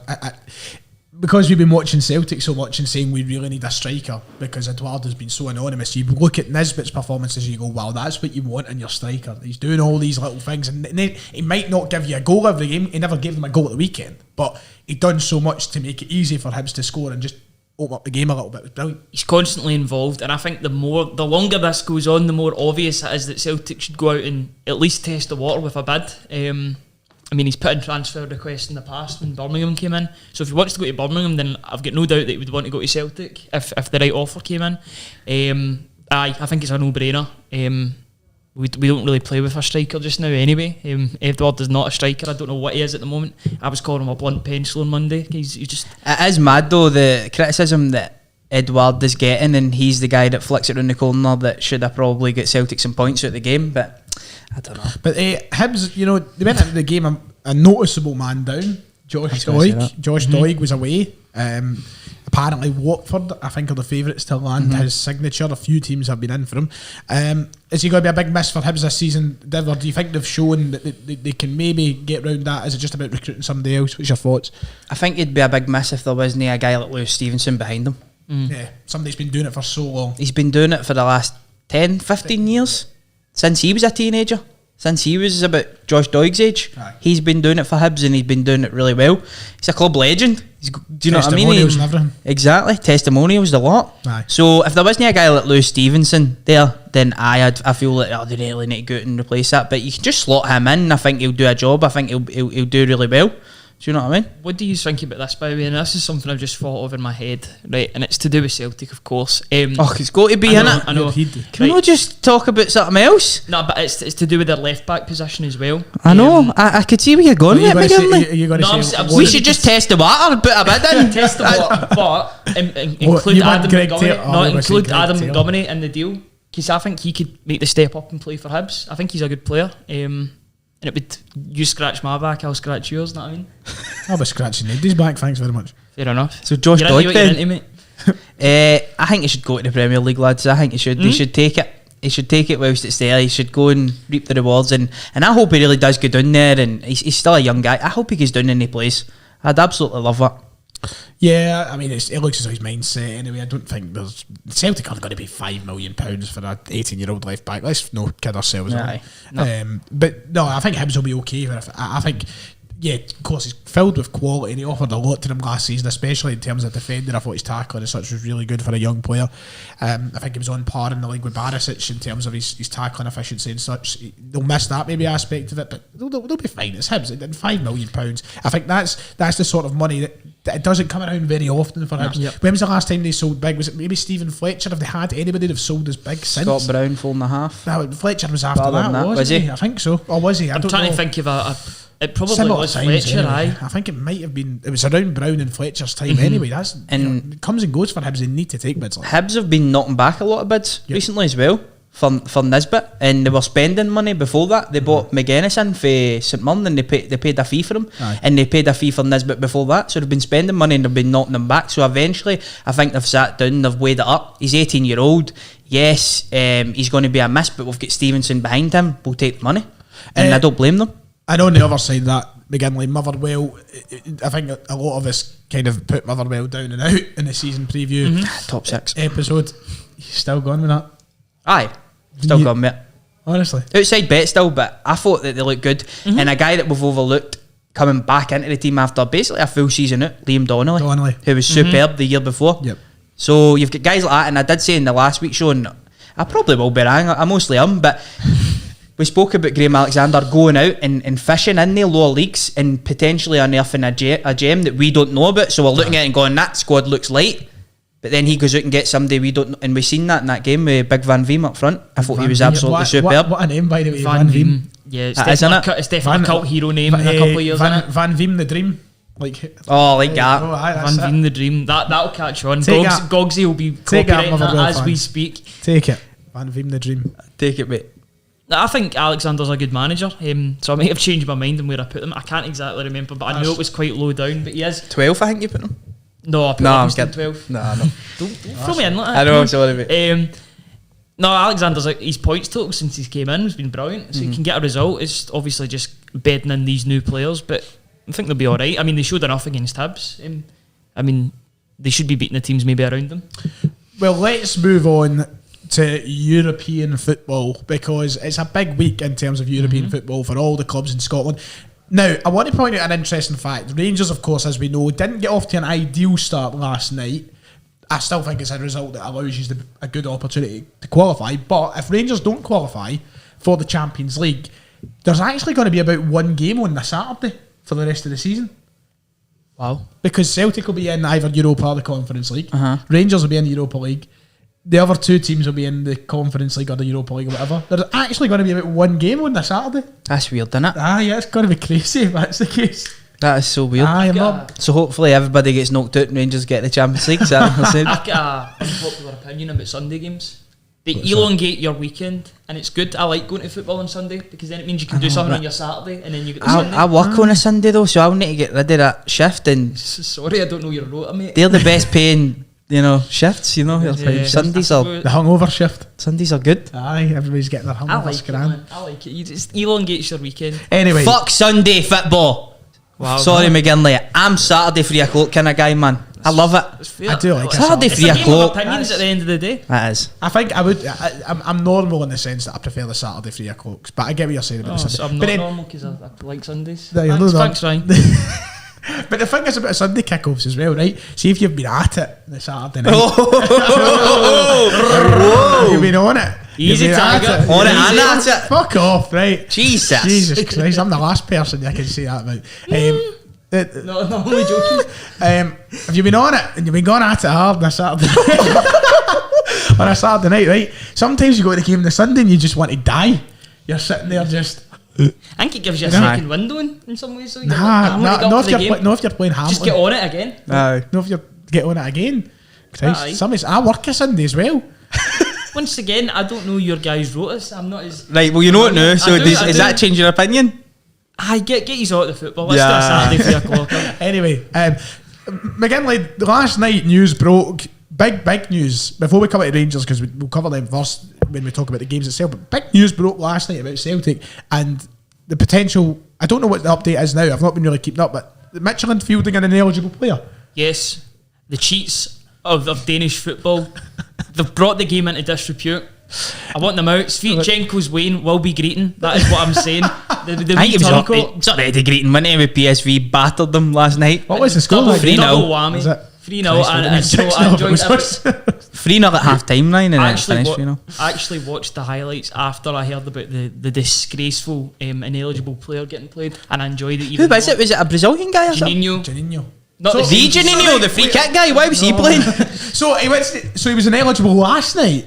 Because we've been watching Celtic so much and saying we really need a striker because Edouard has been so anonymous. You look at Nisbet's performances and you go, wow, that's what you want in your striker. He's doing all these little things, and he might not give you a goal every game. He never gave them a goal at the weekend, but he done so much to make it easy for Hibs to score and just open up the game a little bit. It was brilliant. He's constantly involved, and I think the longer this goes on, the more obvious it is that Celtic should go out and at least test the water with a bid. I mean, he's put in transfer requests in the past when Birmingham came in. So if he wants to go to Birmingham, then I've got no doubt that he would want to go to Celtic if the right offer came in. I think it's a no-brainer. We don't really play with a striker just now anyway. Edouard is not a striker. I don't know what he is at the moment. I was calling him a blunt pencil on Monday. He's just... It is mad though, the criticism that Edouard is getting, and he's the guy that flicks it round the corner that should have probably got Celtic some points out the game, but I don't know. But Hibs, they went into the game a noticeable man down. Josh Doig was away. Apparently Watford, I think, are the favourites to land his signature. A few teams have been in for him. Is he going to be a big miss for Hibs this season, Div, or do you think they've shown that they can maybe get round that? Is it just about recruiting somebody else? What's your thoughts? I think he'd be a big miss if there wasn't a guy like Lewis Stevenson behind him. Yeah, somebody's been doing it for so long. He's been doing it for the last 10, 15 years. Since he was a teenager. Since he was about Josh Doig's age. Aye. He's been doing it for Hibs and he's been doing it really well. He's a club legend. Do you know what I mean? Testimonials and everything. Exactly. Testimonials, the lot. Aye. So if there wasn't a guy like Lewis Stevenson there, then I feel like they really need to go out and replace that. But you can just slot him in. I think he'll do a job. I think he'll do really well. Do you know what I mean? What do you think about this, by the way? And this is something I've just thought of in my head, right? And it's to do with Celtic, of course. It's got to be, innit? I know. Can we not just talk about something else? No, but it's to do with their left back position as well. I know. I could see where you're going with it. We should just test the water, put a bit in. Test the water, but include Adam Montgomery in the deal, because I think he could make the step up and play for Hibs. I think he's a good player. And it would, you scratch my back, I'll scratch yours, know what I mean? I'll be scratching Eddie's back, thanks very much. Fair enough. So Josh Doig then? I think he should go to the Premier League, lads. I think he should. He should take it. He should take it whilst it's there. He should go and reap the rewards. And I hope he really does go down there. And he's still a young guy. I hope he goes down and he plays. I'd absolutely love that. Yeah, I mean, it looks as though his mindset anyway. I don't think Celtic are going to be £5 million for an 18-year-old left back. Let's not kid ourselves. No. But no, I think Hibs will be okay. I think, yeah, of course, he's filled with quality and he offered a lot to them last season, especially in terms of defending. I thought his tackling and such was really good for a young player. I think he was on par in the league with Barisic in terms of his tackling efficiency and such. They'll miss that maybe aspect of it, but they'll be fine. It's Hibs. And £5 million. I think that's the sort of money that it doesn't come around very often for Hibs. Yep. When was the last time they sold big? Was it maybe Stephen Fletcher? Have they had anybody they've sold as big since? Scott Brown, 4.5. No, Fletcher was after that, wasn't he? I think so. Or was he? I'm trying to think of it probably was Fletcher, anyway. I think it might have been. It was around Brown and Fletcher's time anyway. That's it comes and goes for Hibs. They need to take bids. Hibs have been knocking back a lot of bids recently as well for Nisbet, and they were spending money before that. They bought McGuinness in for St Mirren and they paid a fee for him. And they paid a fee for Nisbet before that. So they've been spending money and they've been knocking them back. So eventually I think they've sat down, they've weighed it up. He's 18-year-old. Yes, he's going to be a miss, but we've got Stevenson behind him. We'll take the money, and I don't blame them. And on the other side of that, McGinley, Motherwell, I think a lot of us kind of put Motherwell down and out in the season preview top 6 episode. You still going with that? Aye, still going with it. Honestly, outside bet still, but I thought that they looked good. And a guy that we've overlooked coming back into the team after basically a full season out, Liam Donnelly, who was superb the year before. Yep. So you've got guys like that, and I did say in the last week's show, and I probably will be wrong, I mostly am, but we spoke about Graham Alexander going out and fishing in the lower leagues and potentially unearthing a gem that we don't know about. So we're looking at it and going, that squad looks light. But then he goes out and gets somebody we don't know. And we've seen that in that game with Big Van Veem up front. I thought he was absolutely superb. What a name, by the way, Van Veem. Yeah, it's definitely a cult hero name in a couple of years. Van Veem the Dream. Like that. Van Veem the Dream. That'll catch on. Gogsy will be copyrighting that as we speak. Take it. Van Veem the Dream. Take it, mate. I think Alexander's a good manager, so I might have changed my mind on where I put him. I can't exactly remember, but I know it was quite low down. But he is 12, I think you put him. No, I put Livingston 12. No. Don't throw me in like that. I know, sorry, mate. No, Alexander's his points total since he's came in has been brilliant. So he can get a result. It's obviously just bedding in these new players, but I think they'll be all right. I mean, they showed enough against Hibs. I mean, they should be beating the teams maybe around them. Well, let's move on to European football, because it's a big week in terms of European football for all the clubs in Scotland. Now, I want to point out an interesting fact. Rangers, of course, as we know, didn't get off to an ideal start last night. I still think it's a result that allows you a good opportunity to qualify. But if Rangers don't qualify for the Champions League, there's actually going to be about one game on the Saturday for the rest of the season. Wow. Because Celtic will be in either Europa or the Conference League. Rangers will be in the Europa League. The other two teams will be in the Conference League or the Europa League or whatever. There's actually going to be about one game on the Saturday. That's weird, isn't it? Yeah, it's going to be crazy if that's the case. That is so weird. So hopefully everybody gets knocked out and Rangers get the Champions League. Is that what I said? I've got an unpopular opinion about Sunday games. They elongate your weekend, and it's good. I like going to football on Sunday because then it means you can do something on your Saturday, and then you get the Sunday. I work on a Sunday though, so I'll need to get rid of that shift. And sorry, I don't know your rota, mate. They're the best paying, shifts. Sundays are the hungover shift. Sundays are good. Aye, everybody's getting their hungover. I like it. You just elongates your weekend. Anyway, fuck Sunday football. Wow. Sorry, McGinley. I'm Saturday 3 o'clock kind of guy, man. I love it. I do like it. Saturday 3 o'clock. Opinions at the end of the day. That is. I think I would. I'm normal in the sense that I prefer the Saturday 3 o'clocks, but I get what you're saying about the Sunday. I'm not normal because I like Sundays. Thanks, Ryan. But the thing is about Sunday kickoffs as well, right? See if you've been at it the Saturday night. You've been on it. Easy target. On it and at it. Fuck off, right? Jesus Christ, I'm the last person I can say that about. No, I'm only joking. Have you been on it and you've been going at it hard on a Saturday on a Saturday night, right? Sometimes you go to the game on the Sunday and you just want to die. You're sitting there just. I think it gives you a second window in some ways. So no, if you're playing Hamilton. Just get on it again. No, if you get on it again. Christ, I work a Sunday as well. Once again, I don't know your guys' rotas. I'm not as... Right, well, you know it now, so does that change your opinion? I get you out of the football. Let's do a Saturday 3 o'clock. Anyway, McGinley, last night news broke. Big news. Before we come to Rangers, because we'll cover them first when we talk about the games itself, but big news broke last night about Celtic and the potential... I don't know what the update is now. I've not been really keeping up, but Michelin fielding an ineligible player. Yes, the cheats of Danish football. They've brought the game into disrepute. I want them out. Sviatchenko's Wayne will be greeting. That is what I'm saying. I think he was already greeting, wasn't he, with PSV battered them last night. What was the score? 3-0. 3-0 and I enjoyed 3-0 at half time line and it's finished. I actually watched the highlights after I heard about the disgraceful ineligible player getting played, and I enjoyed it even more. Was it a Brazilian guy or something? Janino. Not the Janino, the free kick guy. Why was he playing? So he was ineligible last night.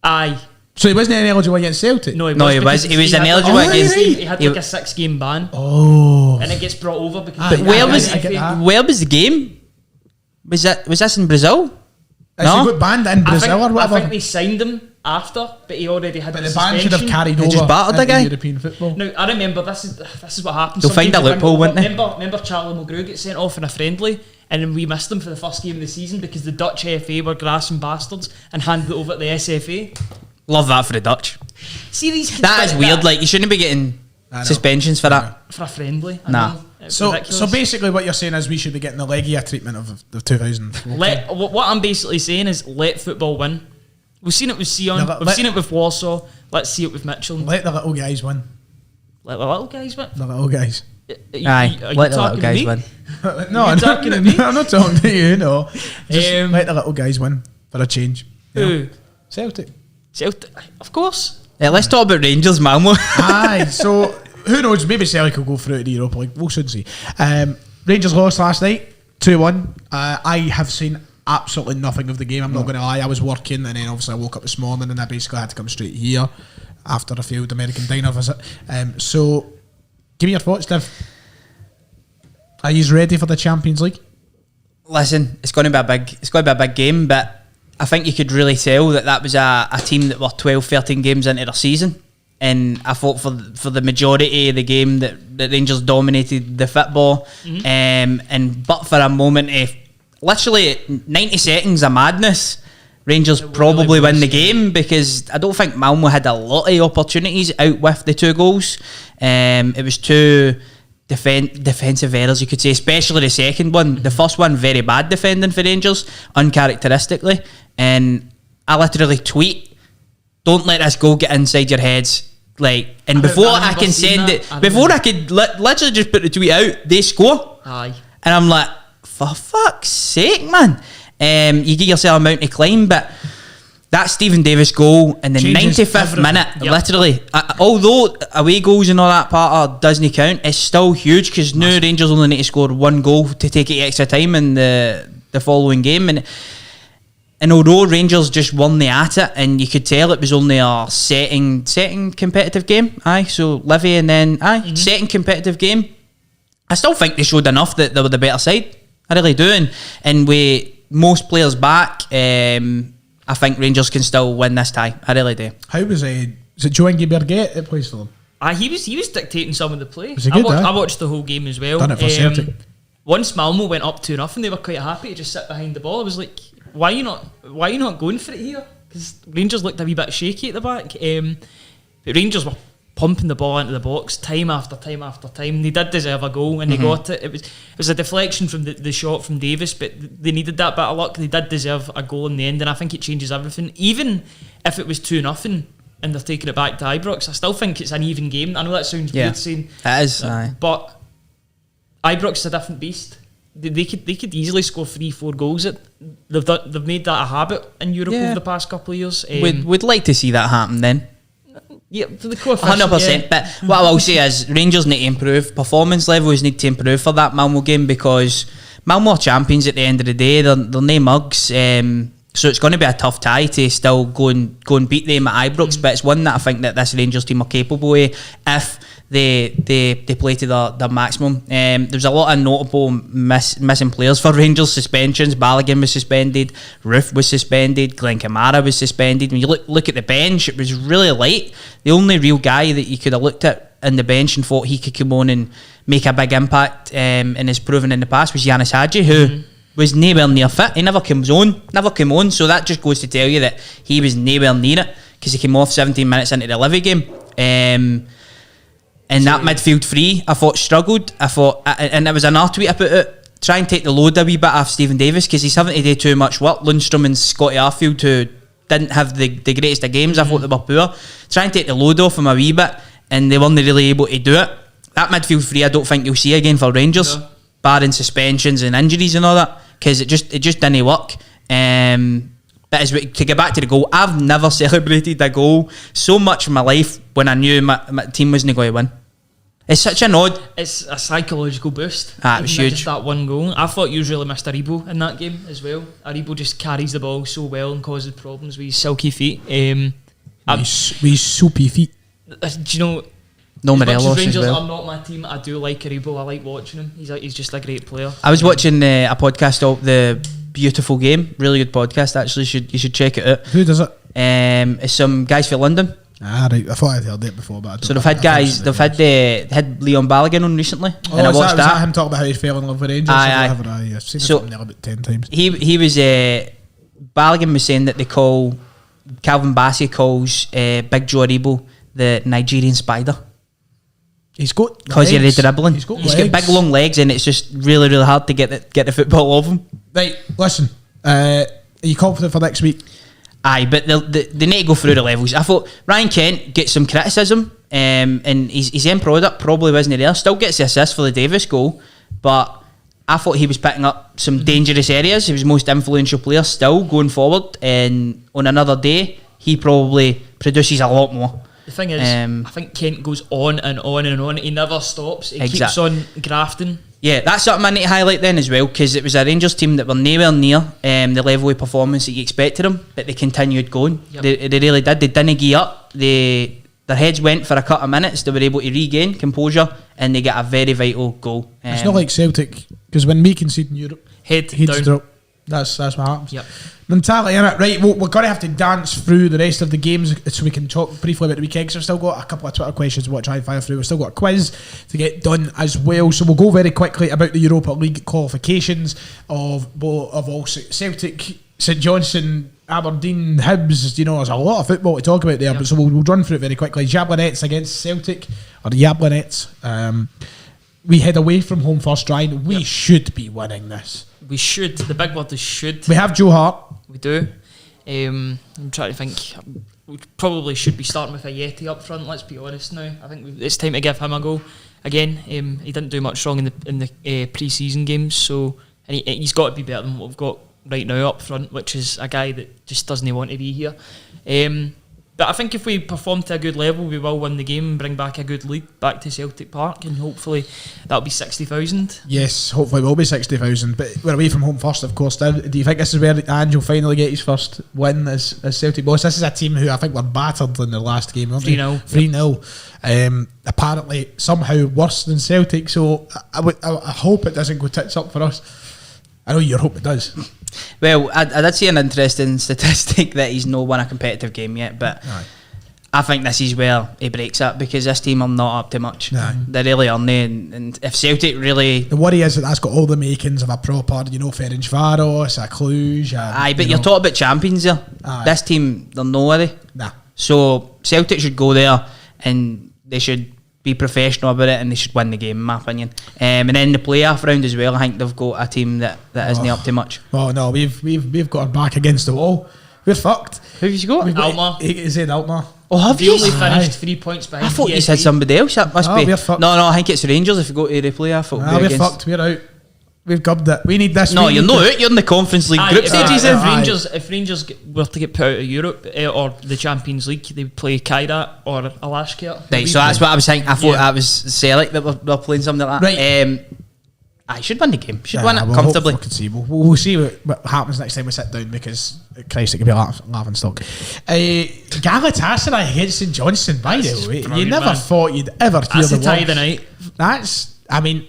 Aye. So he wasn't ineligible against Celtic? No, he was ineligible against... He had like a 6-game ban. And it gets brought over because... But where was the game? Was this in Brazil? He got banned in Brazil or whatever? I think they signed him after, but he already had the ban should have carried over just battered the guy. European football. Now, I remember, this is what happened. They'll find a loophole, won't they? Remember Charlie Mulgrew get sent off in a friendly, and then we missed him for the first game of the season because the Dutch FA were grasping bastards and handed it over to the SFA. Love that for the Dutch. See these kids that is weird. Like, you shouldn't be getting suspensions for that. For a friendly. So basically what you're saying is we should be getting the Legia treatment of the 2000. What I'm basically saying is let football win. We've seen it with Sion. We've seen it with Warsaw. Let's see it with Mitchell. Let the little guys win. Let the little guys win? The little guys. Aye, let the little guys win. No, I'm talking to me. I'm not talking to you, no. Just let the little guys win for a change. Who? Celtic, of course. Yeah, let's talk about Rangers, Malmo. Aye, so who knows? Maybe Celtic will go through to the Europa League. We'll soon see. Rangers lost last night, 2-1. I have seen absolutely nothing of the game. I'm not going to lie. I was working, and then obviously I woke up this morning, and I basically had to come straight here after a failed American diner visit. So, give me your thoughts, Dev. Are you ready for the Champions League? Listen, it's going to be a big game, but I think you could really tell that was a team that were 12, 13 games into their season. and I thought for the majority of the game that Rangers dominated the football. And but for a moment of literally 90 seconds of madness, Rangers probably win the game, because I don't think Malmo had a lot of opportunities out with the 2 goals. It was 2 defensive errors, you could say, especially the second one. The first one, very bad defending for Rangers, uncharacteristically. And I literally tweet, don't let this goal get inside your heads. Like, and before I can send it, before I could literally just put the tweet out, they score. Aye. And I'm like, for fuck's sake, man. You give yourself a mountain to climb, but that Stephen Davis goal in the 95th minute, literally, although away goals and all that part of doesn't count, it's still huge, because now Rangers only need to score 1 goal to take it extra time in the following game. And although Rangers just weren't at it, and you could tell it was only a setting competitive game, so Livy and then setting competitive game, I still think they showed enough that they were the better side. I really do, and with most players back, I think Rangers can still win this tie. I really do. How was it? Is it Joanne Berget that plays for them? He was dictating some of the play. Was he good, I watched the whole game as well. Done it for Celtic. Once Malmo went up 2-0, they were quite happy to just sit behind the ball. I was like, why are you not going for it here? Because Rangers looked a wee bit shaky at the back. But Rangers were pumping the ball into the box time after time after time. They did deserve a goal, and they got it. It was a deflection from the shot from Davis, but they needed that bit of luck. They did deserve a goal in the end, and I think it changes everything. Even if it was 2-0 and they're taking it back to Ibrox, I still think it's an even game. I know that sounds weird saying it is, but Ibrox is a different beast. They could easily score 3-4 goals. They've made that a habit in Europe over the past couple of years. We'd like to see that happen then. Yeah, for the coefficient, 100%. But what I will say is Rangers need to improve. Performance levels need to improve for that Malmo game, because Malmo are champions at the end of the day. They're no mugs. So it's going to be a tough tie to still go and beat them at Ibrox. But it's one that I think that this Rangers team are capable of if they play to their maximum. There's a lot of notable missing players for Rangers. Suspensions. Balogun was suspended, Roof was suspended, Glenn Kamara was suspended. When you look at the bench, it was really light. The only real guy that you could have looked at in the bench and thought he could come on and make a big impact, and has proven in the past, was Yanis Hadji, who was nowhere near fit. He never came on, so that just goes to tell you that he was nowhere near it, because he came off 17 minutes into the Livy game. And that midfield three, I thought, struggled. And there was another tweet about it, try and take the load a wee bit off Stephen Davis, because he's having to do too much work. Lundstrom and Scotty Arfield, who didn't have the greatest of games, I thought they were poor. Try and take the load off him a wee bit, and they weren't really able to do it. That midfield three, I don't think you'll see again for Rangers, barring suspensions and injuries and all that, because it just didn't work. But to get back to the goal, I've never celebrated a goal so much in my life when I knew my team wasn't going to win. It's such an odd... It's a psychological boost. It was huge. Just that one goal. I thought you really missed Aribo in that game as well. Aribo just carries the ball so well and causes problems with his silky feet. With his soupy feet. Do you know... No, as much Morelos as Rangers as well. are not my team, I do like Aribo. I like watching him. He's just a great player. I was watching a podcast of The Beautiful Game. Really good podcast, actually. You should check it out. Who does it? It's some guys from London. Right. I thought I'd heard it before, but I don't. So they've had Leon Balogun on recently, and I watched that. Was that him talking about how he fell in love with Rangers? I've seen it there about 10 times. He was Balogun was saying that Calvin Bassey calls Big Joe Aribo the Nigerian spider. He's got because of the dribbling. He's got big long legs, and it's just really, really hard to get the football off him. Right, listen. Are you confident for next week? Aye, but they need to go through the levels. I thought Ryan Kent gets some criticism, and his end product probably wasn't there. Still gets the assist for the Davis goal, but I thought he was picking up some dangerous areas. He was the most influential player still going forward, and on another day, he probably produces a lot more. The thing is, I think Kent goes on and on and on. He never stops. He keeps on grafting. Yeah, that's something I need to highlight then as well, because it was a Rangers team that were nowhere near the level of performance that you expected them, but they continued going. Yep. They really did. They didn't give up. Their heads went for a couple of minutes. They were able to regain composure, and they get a very vital goal. It's not like Celtic, because when we concede in Europe, heads drop. That's what happens. Yep. Mentality in it, right? Well, we're going to have to dance through the rest of the games so we can talk briefly about the weekend. Because we've still got a couple of Twitter questions we want to try and fire through. We've still got a quiz to get done as well. So we'll go very quickly about the Europa League qualifications of all Celtic, St Johnstone, Aberdeen, Hibs. You know, there's a lot of football to talk about there. But so we'll run through it very quickly. Jablonettes against Celtic, or the Jablonettes. We head away from home first, Ryan. We should be winning this. We should. The big word is should. We have Joe Hart. We do. I'm trying to think. We probably should be starting with a Yeti up front. Let's be honest now. I think it's time to give him a go again. He didn't do much wrong in the pre-season games, so and he's got to be better than what we've got right now up front, which is a guy that just doesn't want to be here. But I think if we perform to a good level, we will win the game and bring back a good lead back to Celtic Park, and hopefully that'll be 60,000. Yes, hopefully it will be 60,000. But we're away from home first, of course. Do you think this is where Ange will finally get his first win as Celtic boss? This is a team who I think were battered in the last game, weren't they? 3-0. 3-0. Apparently somehow worse than Celtic, so I hope it doesn't go tits up for us. I know you hope it does. Well, I did see an interesting statistic that he's not won a competitive game yet, but Aye. I think this is where he breaks it, because this team are not up to much. Aye. They really aren't. And if Celtic really... The worry is that's got all the makings of a proper, Ferencváros, a Cluj. Aye, but you're talking about champions there. Aye. This team, they're nobody. Nah. So Celtic should go there and they should be professional about it, and they should win the game, in my opinion. And then the playoff round as well, I think they've got a team that isn't up to much. Oh no, we've got our back against the wall. We're fucked. Who have you got? Alma. He said Alma. Oh, have We you? only finished Aye. 3 points behind. I thought you PSV. said somebody else. That must No, be. we're fucked. No, I think it's Rangers. If you go to the playoff, it'll be We're against... fucked. We're out. We've gubbed it. We need this. No, we you're need not this. out. You're in the Conference League Aye, group if, stages. aye. if Rangers were to get put out of Europe or the Champions League, they would play Kairat or Alashkert. Right, so that's what I was thinking. I thought that was Celtic that were playing something like that. Right. I should win the game. Should win it we'll comfortably. We'll see what happens next time we sit down, because Christ, it could be a laughing stock. Galatasaray against St Johnstone, by the way. You brilliant, never man. thought you'd ever hear That's the the tie word. of the night. That's, I mean,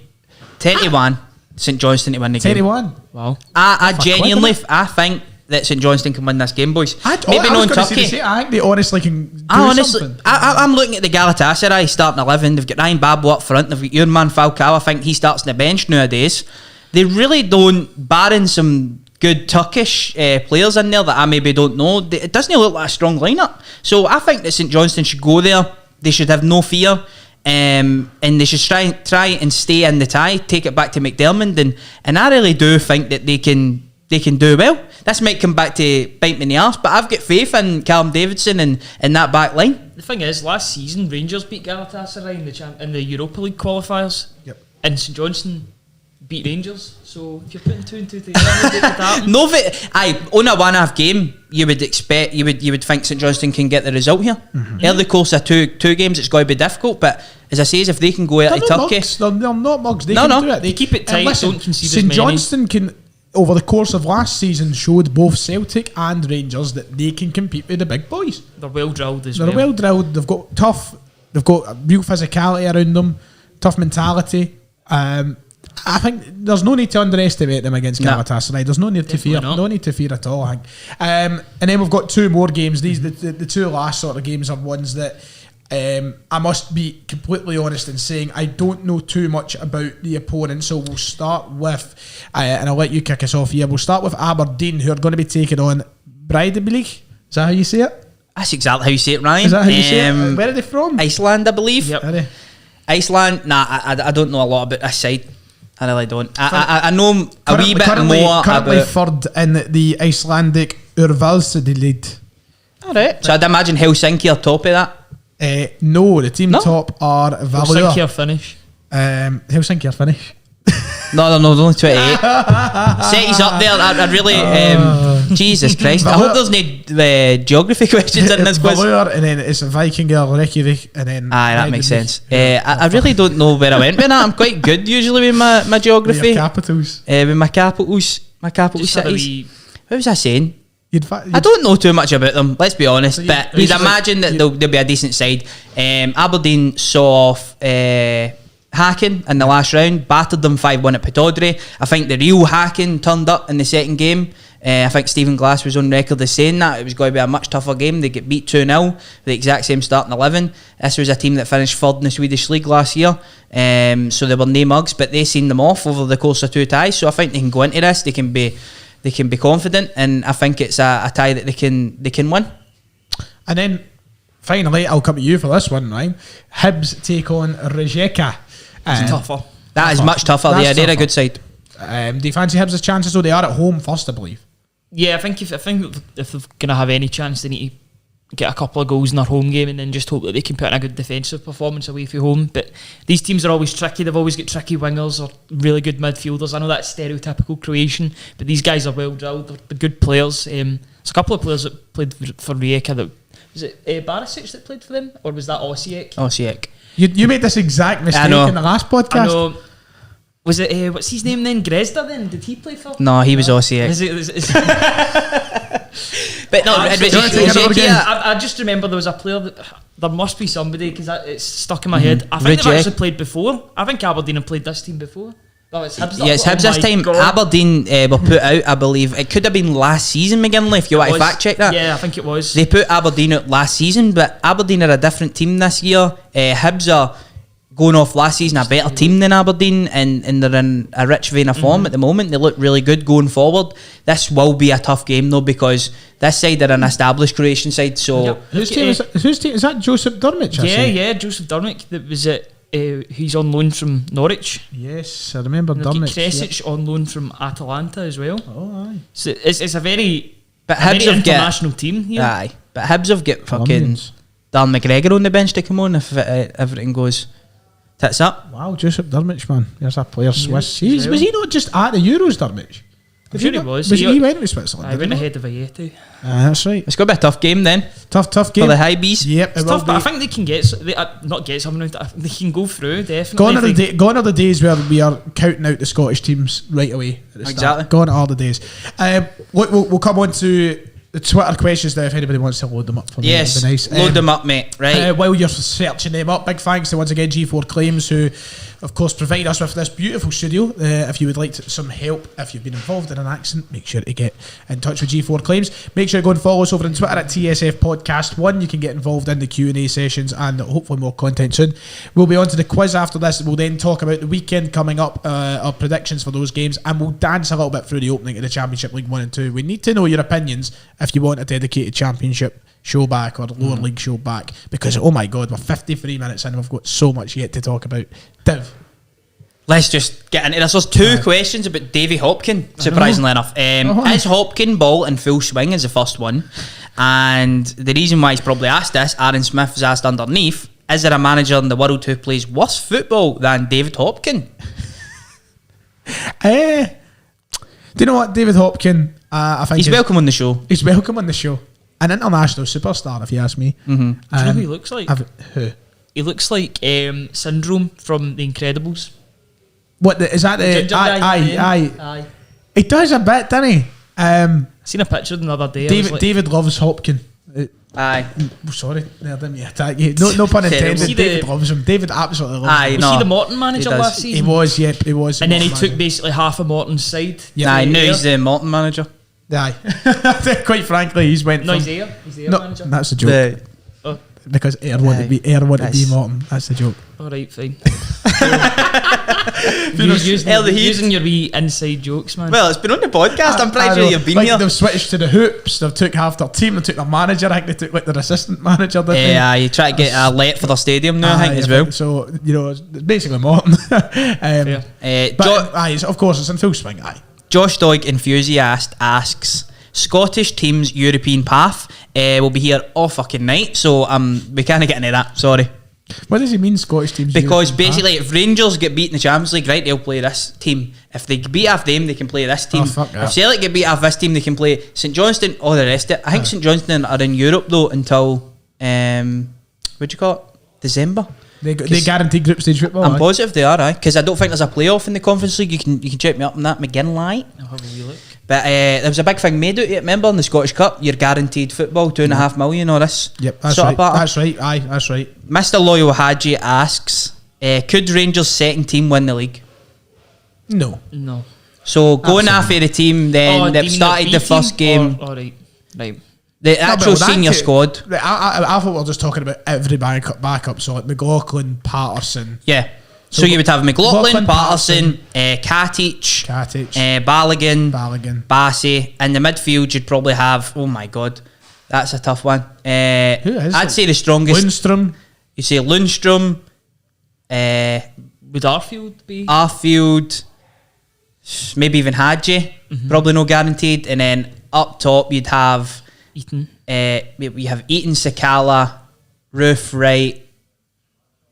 10-1, St Johnstone to win the game. 10-1. Wow. I Fuck, genuinely, isn't it? I think that St Johnstone can win this game, boys. I Maybe not in was gonna say the Turkey. same. I think they honestly can do Honestly, something. I'm looking at the Galatasaray starting 11. They've got Ryan Babel up front. They've got your man Falcao. I think he starts on the bench nowadays. They really don't, barring some good Turkish players in there that I maybe don't know, it doesn't look like a strong lineup. So I think that St Johnstone should go there. They should have no fear. And they should try and stay in the tie, take it back to McDermott, and I really do think that they can do well. This might come back to bite me in the arse, but I've got faith in Callum Davidson and that back line. The thing is, last season Rangers beat Galatasaray in the Europa League qualifiers. Yep. And St Johnstone beat Rangers. So if you're putting 2 and 2 together, it could happen. No, on a one-half game, you would expect you would think St Johnstone can get the result here. Early course of two games, it's going to be difficult. But as I say, if they can go out They're of not Turkey, mugs. They're not mugs. They No, can no. do it. They keep it tight, and listen, don't concede as St many. Johnstone can, over the course of last season, showed both Celtic and Rangers that they can compete with the big boys. They're well drilled as They're well. well drilled. They've got tough. They've got a real physicality around them. Tough mentality. I think there's no need to underestimate them against No. Galatasaray. There's no need to fear. not. No need to fear at all, I think. And then we've got two more games. These the two last sort of games are ones that I must be completely honest in saying I don't know too much about the opponent. So we'll start with, and I'll let you kick us off here. We'll start with Aberdeen, who are going to be taking on Breidablik. Is that how you say it? that's exactly how you say it, Ryan. Is that how you say it? Where are they from? Iceland, I believe. Yep. Are they? Iceland. Nah, I don't know a lot about this side. I really don't. I know a wee bit currently more about. third in the Icelandic Úrvalsdeild. Alright. So I'd imagine Helsinki are top of that. No, the team No? top are Valur. Helsinki are finish. Helsinki are Finnish. No, there's only 28. Setty's up there. I really. Jesus Christ. I hope there's no geography questions in this quiz. Valur, and then it's Vikingur, Reykjavik, and then. Aye, that makes sense. I really don't know where I went with that. I'm quite good usually with my geography. Your capitals. With my capitals Just had a cities. wee What was I saying? You'd I don't know too much about them, let's be honest, So but you'd imagine that they'll be a decent side. Aberdeen saw off Hacken in the last round, battered them 5-1 at Pittodrie. I think the real Hacken turned up in the second game. I think Stephen Glass was on record as saying that it was going to be a much tougher game. They get beat 2-0 with the exact same starting 11. This was a team that finished third in the Swedish League last year, so they were no mugs, but they seen them off over the course of 2 ties. So I think they can go into this, they can be confident, and I think it's a tie that they can win. And then finally, I'll come to you for this one, right? Hibs take on Rijeka. It's tougher. That is much tougher. They're a good side. Do you fancy Hibs' chances though? They are at home first, I believe. Yeah, I think if they're gonna have any chance, they need to get a couple of goals in their home game and then just hope that they can put in a good defensive performance away from home. But these teams are always tricky. They've always got tricky wingers or really good midfielders. I know that's stereotypical Croatian, but these guys are well drilled. They're good players. There's a couple of players that played for Rijeka. That was it Barisic that played for them, or was that Osijek? Osijek. You made this exact mistake in the last podcast. I know. Was it what's his name then? Grezda then? Did he play for? No, he was Osijek. But no, I just remember there was a player that there must be somebody because it's stuck in my head. I think they've actually played before. I think Aberdeen have played this team before. Oh, it's Hibs. Yeah, it's Hibs this time. God. Aberdeen were put out, I believe. It could have been last season, McGinley, if you want to fact check that. Yeah, I think it was. They put Aberdeen out last season, but Aberdeen are a different team this year. Hibs are going off last season a better team than Aberdeen, and they're in a rich vein of form at the moment. They look really good going forward. This will be a tough game though, because this side are an established Croatian side. So whose team is that? Joseph Durmic? Yeah, Joseph Durmic. That was it. He's on loan from Norwich. Yes, I remember Durmic. Kresic on loan from Atalanta as well. Oh, aye. So it's a very, but Hibs have international team here. Aye, but Hibs have got fucking Dan McGregor on the bench to come on if everything goes tits up. Wow, Joseph Durmic, man. There's a player Swiss. Was he not just at the Euros, Durmic? I'm sure he was. He went to Switzerland. I went ahead of Ayeti. That's right. It's going to be a tough game then. Tough game. For the high bees. Yep, it's tough, but I think they can not get something out. They can go through, definitely. Gone are the days where we are counting out the Scottish teams right away. Exactly. Gone are the days. We'll come on to the Twitter questions now if anybody wants to load them up for me. Yes, nice. Load them up, mate. Right. While you're searching them up, big thanks to once again G4 Claims, who of course provide us with this beautiful studio. If you would like some help, if you've been involved in an accident, make sure to get in touch with G4 Claims. Make sure to go and follow us over on Twitter at TSF Podcast 1. You can get involved in the Q&A sessions and hopefully more content soon. We'll be on to the quiz after this. We'll then talk about the weekend coming up, our predictions for those games, and we'll dance a little bit through the opening of the Championship League 1 and 2. We need to know your opinions if you want a dedicated Championship show back or lower league show back, because oh my god, we're 53 minutes in and we've got so much yet to talk about. Div, let's just get into this. There's two questions about Davy Hopkin, surprisingly enough. Is Hopkin ball in full swing is the first one, and the reason why he's probably asked this, Aaron Smith has asked underneath, is there a manager in the world who plays worse football than David Hopkin? Do you know what, David Hopkin, I think he's welcome on the show. He's welcome on the show. An international superstar, if you ask me. Do you know who he looks like? Who? He looks like Syndrome from The Incredibles. What is that? Aye. He does a bit, doesn't he? I seen a picture the other day. David loves Hopkin. Aye. Sorry, I didn't mean to attack you. No pun intended. David loves him. David absolutely loves him. Was he the Morton manager last season? He was, yeah, he was. And then he took basically half of Morton's side. Yeah, I knew he's the Morton manager. Aye. Quite frankly, he's went. No, he's there. He's there, manager. That's a joke. Because Air wanted to be Morton. That's the joke. Alright, fine. using your wee inside jokes, man. Well, it's been on the podcast. I'm pretty sure you've been here. They've switched to the hoops. They've took half their team. They took their manager. I think they took like their assistant manager. Yeah, you try to get a let for their stadium now. I think as well. So it's basically Morton. But of course, it's in full swing. Aye. Josh Doig Enthusiast asks, Scottish teams European path will be here all fucking night, so we can't get into that, sorry. What does he mean, Scottish teams? Because European basically path? If Rangers get beat in the Champions League, right, they'll play this team. If they beat off them, they can play this team. If Celtic get beat off this team, they can play St Johnstone, all the rest of it. I think St Johnstone are in Europe though until what do you call it? December. They guaranteed group stage football. I'm positive they are, because I don't think there's a playoff in the Conference League. You can check me up on that, McGinley. I'll have a wee look. But there was a big thing made out of it. Remember in the Scottish Cup, you're guaranteed football, 2.5 million or this. Yep, that's right. That's right. Aye, that's right. Mr. Loyal Haji asks, Could Rangers' second team win the league? No. So going after the team then that started the first game. Right. The actual senior squad. I thought we were just talking about every backup. So like McLaughlin, Patterson. Yeah. So you would have McLaughlin, Patterson, Katic, Balogun, Bassey. In the midfield, you'd probably have, oh my God, that's a tough one. Who is I'd say the strongest. Lundstrom. You say Lundstrom. Would Arfield be? Arfield. Maybe even Hadji. Probably no guaranteed. And then up top, you'd have Eaton. We have Eaton, Sakala, Roof, Wright,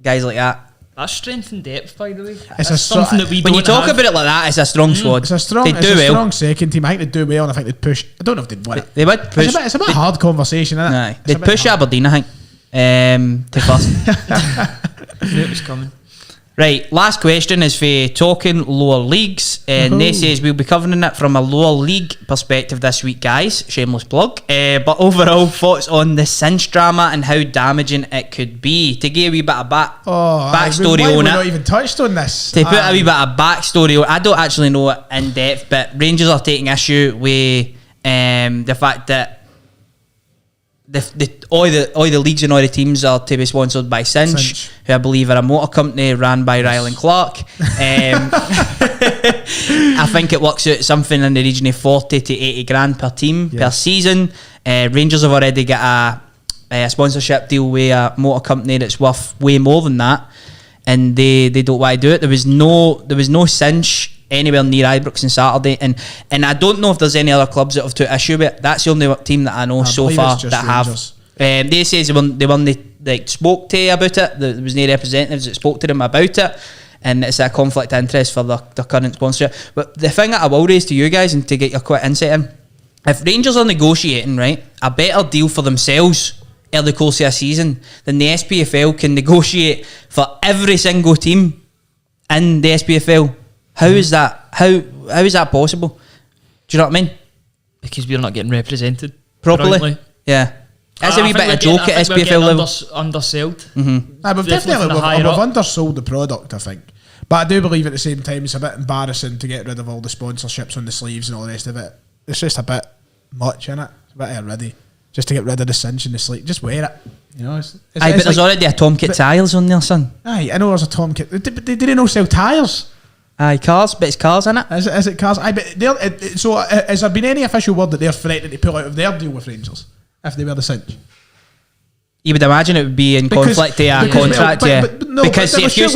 guys like that. That's strength and depth, by the way. It's something that we when don't you talk have. about it like that, it's a strong squad. It's a strong second team. I think they'd do well, and I think they'd push. I don't know if they'd win it. They would push. It's a bit hard conversation, isn't it? Nah, they'd push Aberdeen, I think. To first. Knew it was coming. Right, last question is for talking lower leagues, and they says we'll be covering it from a lower league perspective this week, guys. Shameless plug. But overall, thoughts on the Cinch drama and how damaging it could be. To give a wee bit of backstory on it. We've not even touched on this. To put a wee bit of backstory on, I don't actually know it in depth, but Rangers are taking issue with the fact that all the leagues and all the teams are to be sponsored by Cinch, who I believe are a motor company ran by Ryland Clark. I think it works out something in the region of 40 to 80 grand per team per season. Rangers have already got a sponsorship deal with a motor company that's worth way more than that, and they don't want to do it. There was no Cinch anywhere near Ibrox on Saturday, and I don't know if there's any other clubs that have took issue with it. That's the only team that I know so far that Rangers. have. They say they spoke to about it. There was no representatives that spoke to them about it, and it's a conflict of interest for their current sponsorship. But the thing that I will raise to you guys, and to get your quick insight in, if Rangers are negotiating a better deal for themselves in the course of a season, then the SPFL can negotiate for every single team in the SPFL. How is that? How is that possible? Do you know what I mean? Because we're not getting represented properly. Currently. Yeah, that's a wee bit of a joke at SPFL level. Undersold. We've definitely undersold the product, I think. But I do believe at the same time it's a bit embarrassing to get rid of all the sponsorships on the sleeves and all the rest of it. It's just a bit much, innit? It's a bit already. Just to get rid of the cinch and the sleeve, just wear it. You know, but there's already a Tomkit tyres on there, son. Aye, I know there's a Tomkit. They didn't know sell tyres. Aye, cars, but it's cars, isn't it? Is it cars? Aye, but has there been any official word that they're threatening to pull out of their deal with Rangers if they were the cinch? You would imagine it would be in conflict to a contract, because if you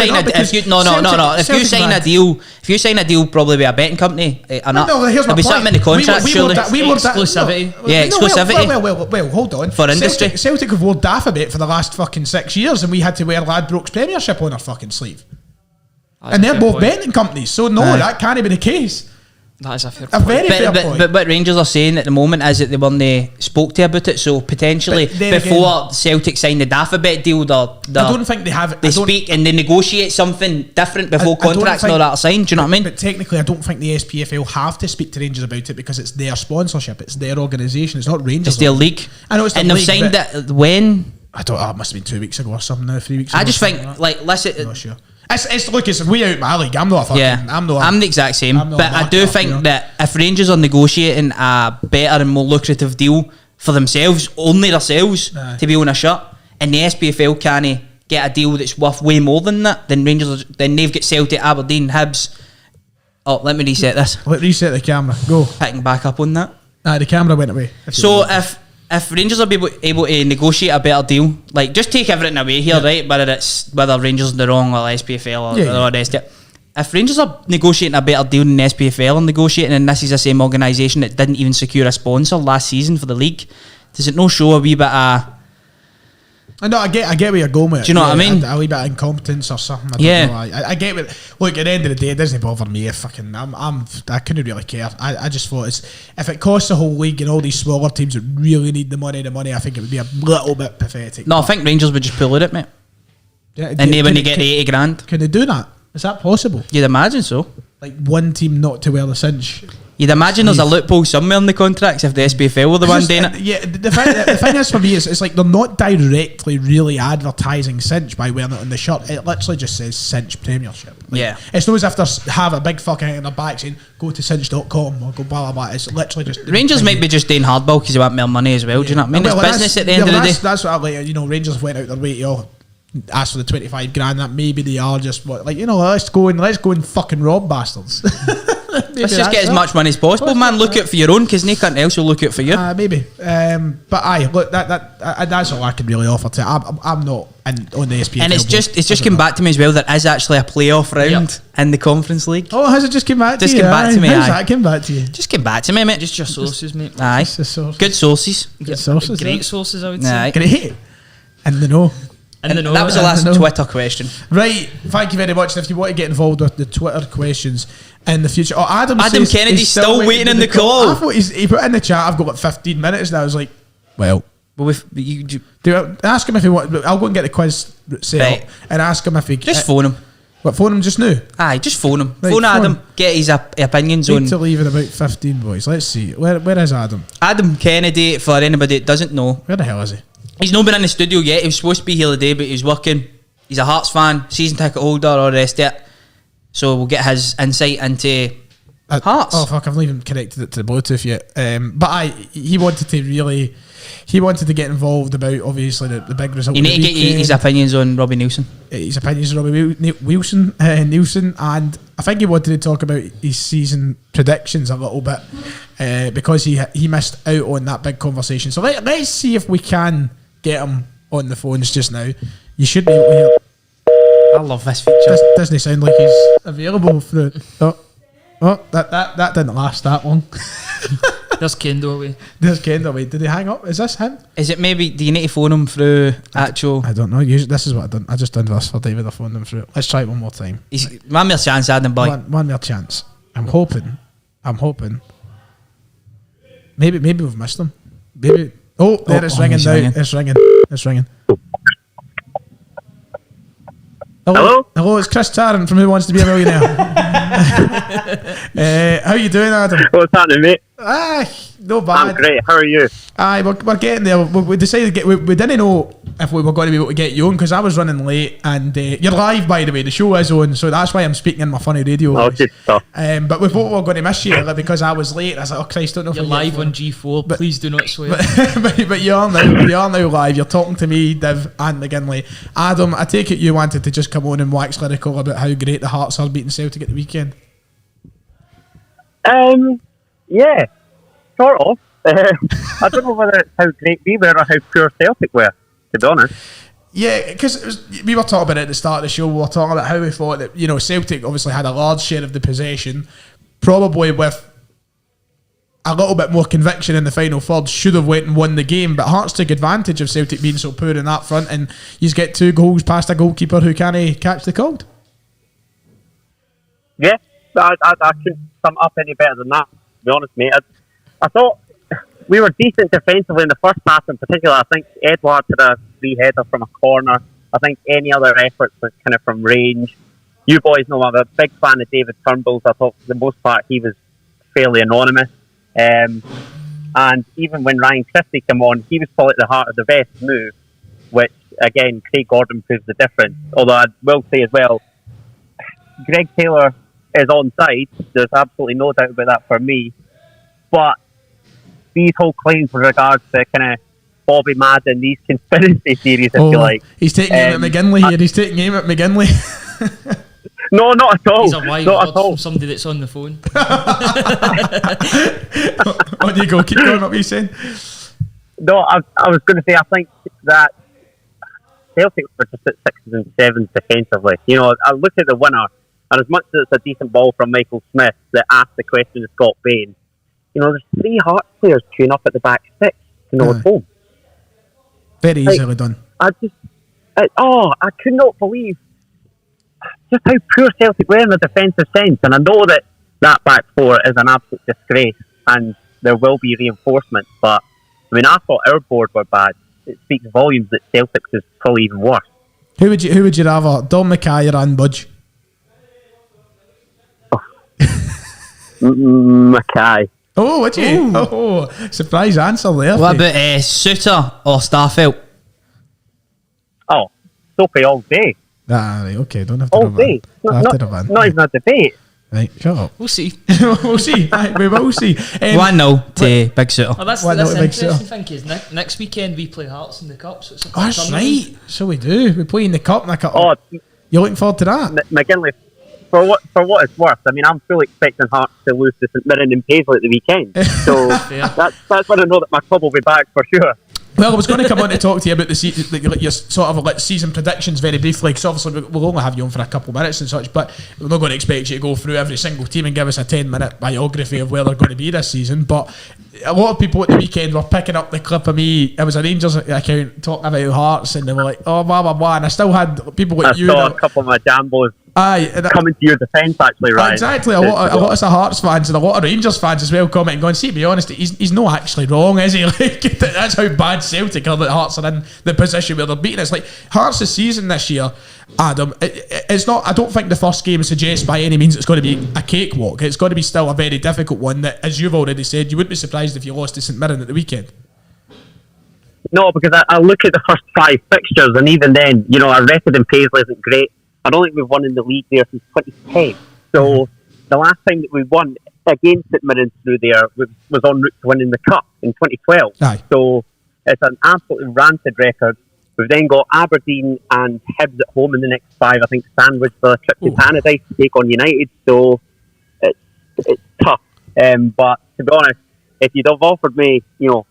sign a deal, probably with a betting company, here's my there'll be something in the contract, surely. Exclusivity. Exclusivity. Well, hold on. For industry. Celtic have worn Daffabet for the last fucking 6 years, and we had to wear Ladbrokes Premiership on our fucking sleeve. And they're both betting companies, so that can't be the case. That is a fair point. Very fair point. But what Rangers are saying at the moment is that they weren't spoke to about it, so potentially before Celtic signed the Daffabet deal, I don't think they have. They speak and they negotiate something different before contracts and all that are signed. Do you know what I mean? But technically, I don't think the SPFL have to speak to Rangers about it because it's their sponsorship, it's their organisation, it's not Rangers. It's their league. I know it's their league, and they've signed it when? I don't. It must have been 2 weeks ago or something. Now 3 weeks ago. I just think listen. I'm not sure. It's way out my league. I'm not a fucking. I'm the exact same. But I do think that if Rangers are negotiating a better and more lucrative deal for themselves, only themselves, to be on a shirt, and the SPFL can't get a deal that's worth way more than that, then they've got Celtic, Aberdeen, Hibs. Oh, let me reset this. Reset the camera. Go. Picking back up on that. The camera went away. So if Rangers are able to negotiate a better deal, like just take everything away here, right? Whether Rangers are the wrong or the SPFL or the rest of it. If Rangers are negotiating a better deal than the SPFL and negotiating, and this is the same organisation that didn't even secure a sponsor last season for the league, does it not show a wee bit of? I get where you're going with it. Do you know what I mean? A wee bit of incompetence or something. I don't know. I get what. Look, at the end of the day, it doesn't bother me if I couldn't really care. I just thought if it costs the whole league and all these smaller teams that really need the money, I think it would be a little bit pathetic. No, I think Rangers would just pull it, mate. Yeah, and when they get 80 grand. Can they do that? Is that possible? You'd imagine so. Like one team not to wear the cinch. You'd imagine there's a loophole somewhere in the contracts if the SPFL were the one doing it. Yeah, the thing is for me is it's like they're not directly really advertising Cinch by wearing it on the shirt. It literally just says Cinch Premiership. Like, yeah. It's not as if they have a big fucking in their back saying go to cinch.com or go blah blah blah. It's literally just... Rangers might be just doing hardball because they want more money as well, do you know what I mean? Well, it's business at the end of the day. That's what I like, you know, Rangers went out their way to ask for the 25 grand, that maybe they are just like, you know, let's go and fucking rob bastards. Let's just get as much money as possible, man. Look out for your own, because nothing else will look out for you. Maybe, but aye, look, that's all I can really offer to it. I'm not on the SPFL. And it's just come back to me as well. There is actually a playoff round in the Conference League. Oh, has it just come back to you? Just came back to me. How's that come back to you? Just came back to me, mate. Just your sources, mate. Aye, sources. Good sources. Good sources. Great sources, I would say. Aye. Great. And the know. And that was the last Twitter question. Right, thank you very much. And if you want to get involved with the Twitter questions in the future, Adam Kennedy's still waiting in the call. I thought he put in the chat, I've got like 15 minutes, and I was like, well, ask him if he wants. I'll go and get the quiz set up and ask him if he just phone him. What, phone him just now? Aye, just phone him. Right, phone Adam. Get his opinions on. Need to leave in about 15, boys. Let's see. Where is Adam? Adam Kennedy, for anybody that doesn't know. Where the hell is he? He's not been in the studio yet. He was supposed to be here today, but he's working. He's a Hearts fan, season ticket holder, all the rest of it. So we'll get his insight into Hearts. Oh fuck! I've not even connected it to the Bluetooth yet. But he wanted to get involved about obviously the big result. You need to get his opinions on Robbie Nielsen. His opinions on Robbie Nielsen, and I think he wanted to talk about his season predictions a little bit because he missed out on that big conversation. So let's see if we can get him on the phones just now. You should be able to hear. I love this feature. Doesn't sound like he's available for the. Oh, that didn't last that long. There's Kendo away. Did he hang up? Is this him? Is it maybe? Do you need to phone him through actual? I don't know. Usually, this is what I done. I just done this for David. I phoned him through. Let's try it one more time. One more chance, Adam boy. One more chance. I'm hoping. Maybe we've missed him. Maybe. Oh, there it's ringing now. It's ringing. Hello, it's Chris Tarrant from Who Wants to Be a Millionaire. How you doing, Adam? What's happening, mate? No bad. I'm great. How are you? We're getting there. We decided to get. We didn't know if we were going to be able to get you on because I was running late, and you're live, by the way. The show is on, so that's why I'm speaking in my funny radio voice. Good stuff. But we thought we were going to miss you because I was late. I was like, oh Christ, don't know if you're live on G4. Please do not swear. But you are now live. You're talking to me, Div, and McGinley. Adam, I take it you wanted to just come on and wax lyrical about how great the Hearts are beating Celtic at the weekend. Yeah, sort of. I don't know whether it's how great we were or how poor Celtic were, to be honest. Yeah, because we were talking about it at the start of the show. We were talking about how we thought that, you know, Celtic obviously had a large share of the possession, probably with a little bit more conviction in the final third, should have went and won the game, but Hearts took advantage of Celtic being so poor in that front, and you just get 2 goals past a goalkeeper who can't catch the cold. Yeah, I couldn't sum up any better than that, to be honest, mate. I thought we were decent defensively in the first half in particular. I think Edwards had a free header from a corner. I think any other efforts was kind of from range. You boys know I'm a big fan of David Turnbull's. I thought for the most part he was fairly anonymous. And even when Ryan Christie came on, he was probably at the heart of the best move, which again, Craig Gordon proves the difference. Although I will say as well, Greg Taylor is onside. There's absolutely no doubt about that for me. But these whole claims with regards to kind of Bobby Madden, these conspiracy theories, if you like. He's taking aim at McGinley here. He's taking aim at McGinley. No, not at all. He's a wide word from somebody that's on the phone. On you go. Keep going. What were you saying? No, I was going to say, I think that Celtic were just at 6s and 7s defensively. You know, I look at the winner, and as much as it's a decent ball from Michael Smith that asked the question to Scott Bain, you know, there's 3 Hearts players queuing up at the back 6 to know it's home. Very easily done. I could not believe just how poor Celtic were in the defensive sense. And I know that back 4 is an absolute disgrace and there will be reinforcements, but I mean, I thought our board were bad. It speaks volumes that Celtic's is probably even worse. Who would you rather, Dom Mackay or Anne Budge? Mackay. Oh, would you? Oh, surprise answer there. What about Suter or Starfelt? Oh, Sophie all day. Right, okay, don't have to All rub in. day. Not Even a debate. Right, shut up. We'll see. We'll see. Right, we will see. 1-0 to Big Suter. Oh, that's Why that's not the a big interesting thing is next weekend we play Hearts in the Cup, so it's a Oh, that's tournament. right. So we do. We play in the cup. Oh, You looking forward to that? McGinley, for what it's worth, I mean, I'm fully expecting Hearts to lose to St Mirren and Paisley at the weekend. So that's when I know that my club will be back for sure. Well, I was going to come on to talk to you about your sort of like season predictions very briefly, because obviously we'll only have you on for a couple of minutes and such, but we're not going to expect you to go through every single team and give us a 10-minute biography of where they're going to be this season. But a lot of people at the weekend were picking up the clip of me. It was a Rangers account talking about Hearts, and they were like, oh, blah, blah, blah. And I still had people like you. I saw a couple of my jambos coming to your defence, actually, right? Exactly. A lot of Hearts fans and a lot of Rangers fans as well commenting, going, see, to be honest, he's not actually wrong, is he? Like, that's how bad Celtic are that Hearts are in the position where they're beating. It's like Hearts' season this year, Adam, it's not, I don't think the first game suggests by any means it's going to be a cakewalk. It's going to be still a very difficult one that, as you've already said, you wouldn't be surprised if you lost to St Mirren at the weekend. No, because I look at the first 5 fixtures, and even then, our record in Paisley isn't great. I don't think we've won in the league there since 2010. So the last time that we won against St Mirren through there was en route to winning the Cup in 2012. Aye. So it's an absolutely rancid record. We've then got Aberdeen and Hibs at home in the next 5. I think sandwich the trip to Tynecastle to take on United. So it's tough. But to be honest, if you'd have offered me, 4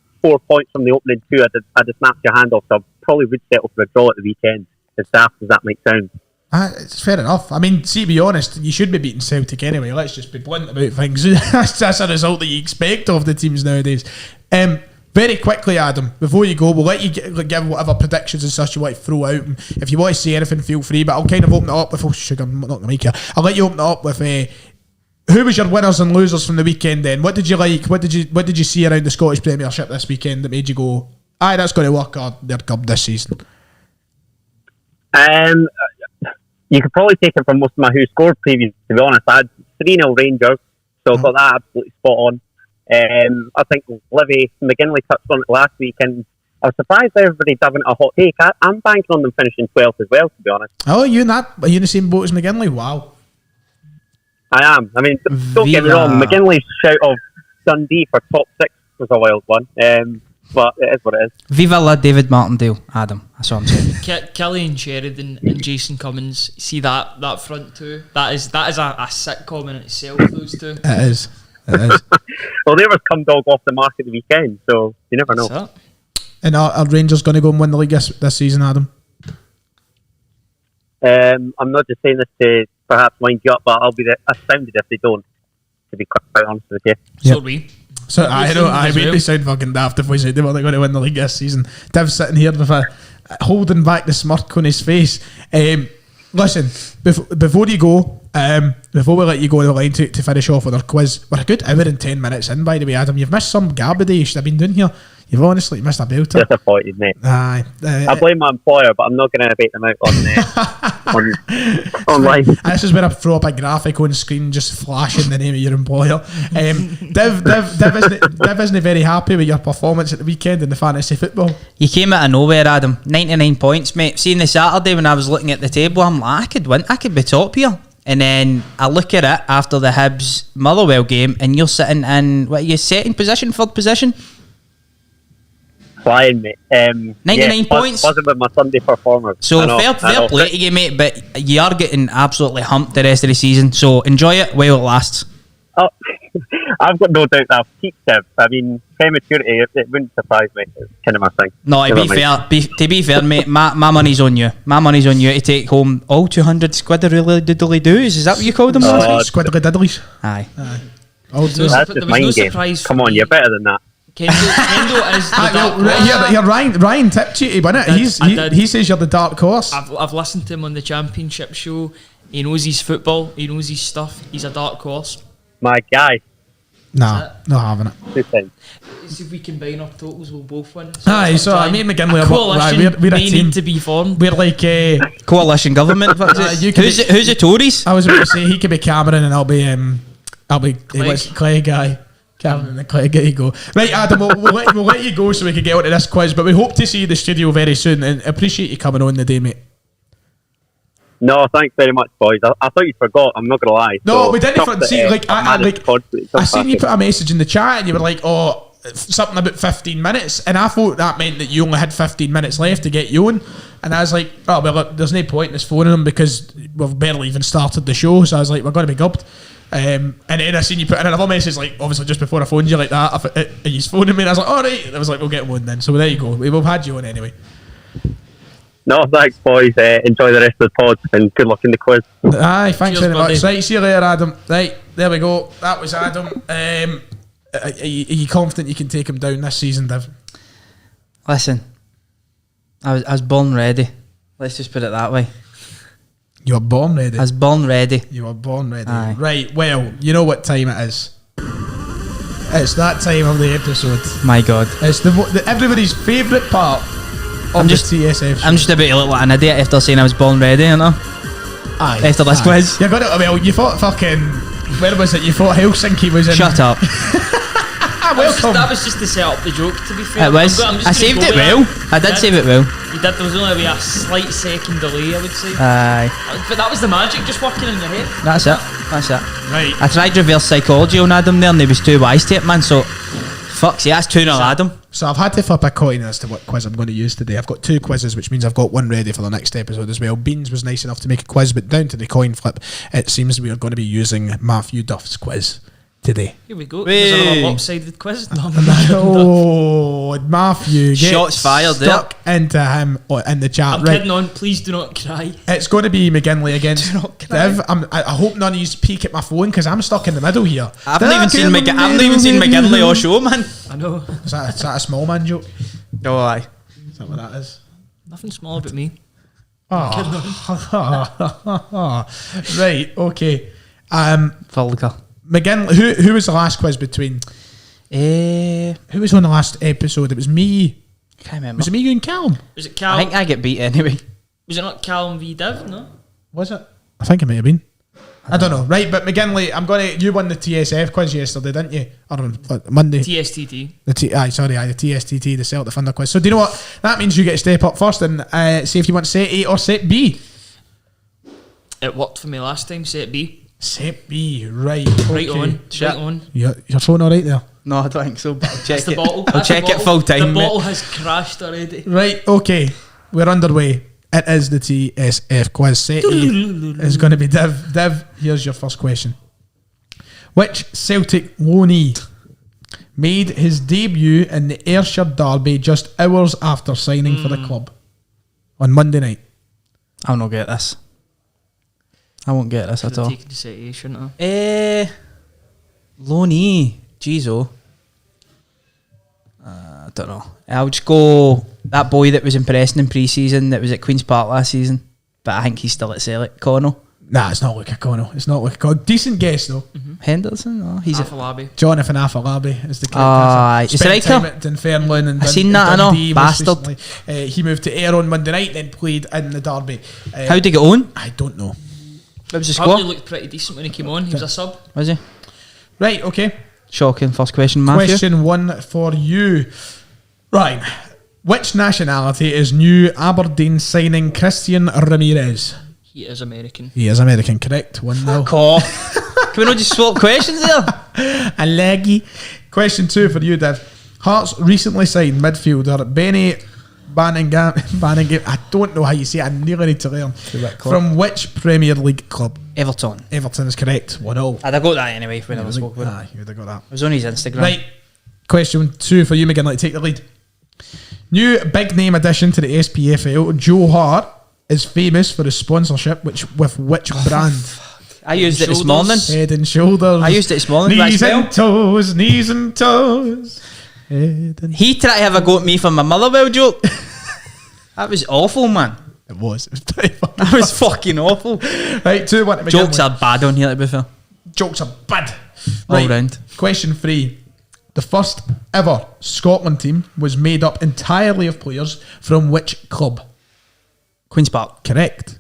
points from the opening 2, I'd have snapped your hand off. So I probably would settle for a draw at the weekend, as daft as that might sound. It's fair enough. I mean, see, to be honest, you should be beating Celtic anyway. Let's just be blunt about things. That's a result that you expect of the teams nowadays. Very quickly, Adam, before you go, we'll let you give whatever predictions and such you want to throw out. And if you want to say anything, feel free. But I'll kind of open it up with, I'm not going to make you. I'll let you open it up with who was your winners and losers from the weekend then? What did you like? What did you see around the Scottish Premiership this weekend that made you go, aye, that's going to work, or they're good this season? You could probably take it from most of my who scored previews, to be honest. I had 3-0 Rangers, so I got that absolutely spot on. I think Livy McGinley touched on it last week, and I was surprised everybody having a hot take. I'm banking on them finishing 12th as well, to be honest. Oh, are you in the same boat as McGinley? Wow. I am. I mean, don't get me wrong, McGinley's shout of Dundee for top 6 was a wild one. But it is what it is. Viva la David Martindale, Adam. That's what I'm saying. Killian Sheridan and Jason Cummins. See that front two. That is a sitcom in itself. Those two. It is. Well, they were come dog off the mark at the weekend, so you never know. And are Rangers going to go and win the league this season, Adam? I'm not just saying this to perhaps wind you up, but I'll be astounded if they don't. To be quite honest with you. So are we. So we sound fucking daft if we said they were going to win the league this season. Div's sitting here with holding back the smirk on his face. Listen, before you go, before we let you go on the line to finish off with our quiz, we're a good hour and 10 minutes in, by the way, Adam. You've missed some garbage you should have been doing here. You've honestly missed a belter. Disappointed, mate. Aye. I blame my employer, but I'm not going to debate them out online. This is where I throw up a graphic on screen just flashing the name of your employer. Div isn't very happy with your performance at the weekend in the fantasy football. You came out of nowhere, Adam. 99 points, mate. Seeing the Saturday when I was looking at the table, I'm like, I could win. I could be top here. And then I look at it after the Hibs Motherwell game, and you're sitting in, what are you, second position, third position? Flying, mate. 99 points. Buzzing with my Sunday performance. So fair play to you, mate, but you are getting absolutely humped the rest of the season. So enjoy it while it lasts. Oh, I've got no doubt that I've peaked it. I mean, prematurity, it wouldn't surprise me. It's kind of my thing. No, to be fair, mate, my money's on you. My money's on you to take home all 200 squiddly diddly doos. Is that what you called them? Squiddly diddlies. Aye. That's just mind game. Come on, you're better than that. Kendo is the dark horse. Ryan tipped you to win it. He says you're the dark horse. I've listened to him on the Championship show. He knows his football. He knows his stuff. He's a dark horse. My guy. Nah, not having it. See if we combine our totals, we'll both win. Aye, so I mean, McGinley, we're a team. Need to be formed. We're like coalition government. Who's the Tories? I was about to say he could be Cameron and I'll be I'll be Clay guy. Cameron the Clay, there you go. Right, Adam, we'll let you go so we can get on to this quiz, but we hope to see you in the studio very soon and appreciate you coming on the day, mate. No, thanks very much, boys. I thought you forgot. I'm not gonna lie. No, So, we didn't. See, I seen you put a message in the chat and you were like, "Oh, something about 15 minutes," and I thought that meant that you only had 15 minutes left to get you on. And I was like, "Oh well, look, there's no point in us phoning him because we've barely even started the show." So I was like, "We're going to be gubbed." And then I seen you put in another message, like obviously just before I phoned you like that. And he's phoning me, and I was like, "All right." And I was like, "We'll get him on then." So there you go. We've had you on anyway. No, thanks, boys. Enjoy the rest of the pod and good luck in the quiz. Aye, thanks Cheers, very buddy. much. Right, see you later, Adam. Right, there we go. That was Adam. Are you confident you can take him down this season, Div? Listen, I was born ready. Let's just put it that way. You were born ready. I was born ready. You were born ready. Aye. Right, well, you know what time it is. It's that time of the episode. My God. It's everybody's favourite part of the TSF show. I'm just about to look like an idiot after saying I was born ready, you know? Aye. After this quiz. You got it. Well, you thought fucking... Where was it? You thought Helsinki was in... Shut up. Welcome. That was just to set up the joke, to be fair. It was. I saved it well. I did save it well. You did. There was only a slight second delay, I would say. Aye. But that was the magic, just working in your head. That's it. Right. I tried reverse psychology on Adam there and he was too wise to it, man, so... Fuck, yeah, that's 2-0 Adam. So I've had to flip a coin as to what quiz I'm going to use today. I've got 2 quizzes, which means I've got one ready for the next episode as well. Beans was nice enough to make a quiz, but down to the coin flip, it seems we are going to be using Matthew Duff's quiz today. Here we go. Hey. There's another lopsided quiz. No, Oh, Matthew gets Shots fired there. stuck into him in the chat. I'm Right. kidding on. Please do not cry. It's going to be McGinley against Do not cry. Div. I hope none of you peek at my phone because I'm stuck in the middle here. I haven't even seen McGinley or show, man. I know. Is that a small man joke? Oh, aye. Is that what that is? Nothing small about me. Oh. Right, okay. Volker. McGinley, who was the last quiz between? Who was on the last episode? It was me. Can't remember. Was it me, you and Callum? Was it I Cal? think I get beat anyway. Was it not Callum v Div? No. Was it? I think it may have been. I don't know. Right, but McGinley, you won the TSF quiz yesterday, didn't you? Or on Monday. TSTT. The TSTT, the Celtic Thunder quiz. So do you know what? That means you get to step up first and see if you want set A or set B. It worked for me last time. Set B. Set B, right. Right okay. on. Shit. Right on. Your phone all right there? No, I don't think so, but I'll check It's the it. bottle. I'll That's the check it bottle. full time, The mate. bottle has crashed already. Right, okay. We're underway. It is the TSF quiz. Set A is going to be Div. Div, here's your first question. Which Celtic loanee made his debut in the Ayrshire Derby just hours after signing for the club on Monday night? I'll not get this. I won't get this at Should have all. taken the set A, shouldn't I? Loney. Jeez, oh. I don't know. I'll just go that boy that was impressing in pre-season that was at Queen's Park last season, but I think he's still at Celtic. Connell. Nah, it's not Luca Connell. It's not Luca Connell. Decent guess though. Henderson? No, he's at... Afalabi. Jonathan Afalabi is the correct Aye. answer. Is it Spent right, time Carl? at Dunfermline and I seen that, I know. Dundee most Bastard. recently. He moved to Ayr on Monday night, then played in the Derby. How'd he get on? I don't know. What was the Probably score? looked pretty decent when he came on. He was a sub. Was he? Right, okay. Shocking. First question, Matthew. Question 1 for you. Right. Which nationality is new Aberdeen signing Christian Ramirez? He is American. He is American, correct. 1-0. Can we not just swap questions there? A leggy. Question 2 for you, Div. Hearts recently signed midfielder Benny Banningham. I don't know how you say it. I nearly need to learn. From which Premier League club? Everton. Everton is correct. 1-0. I'd have got that anyway when I was spoke with him. Aye, you would have got that. It was on his Instagram. Right. Question 2 for you, McGinley. Take the lead. New big name addition to the SPFL, Joe Hart, is famous for his sponsorship with which brand? I used it this Shoulders. morning. Head and shoulders. I used it this morning. Knees and toes, knees and toes. Head and He tried to have a go at me for my Motherwell joke. That was awful, man. It was pretty funny. That was fucking awful. Right, 2-1 to McGinley. Jokes are bad on here, to be fair. Jokes are bad. All Right. round. Question 3. The first ever Scotland team was made up entirely of players from which club? Queen's Park. Correct.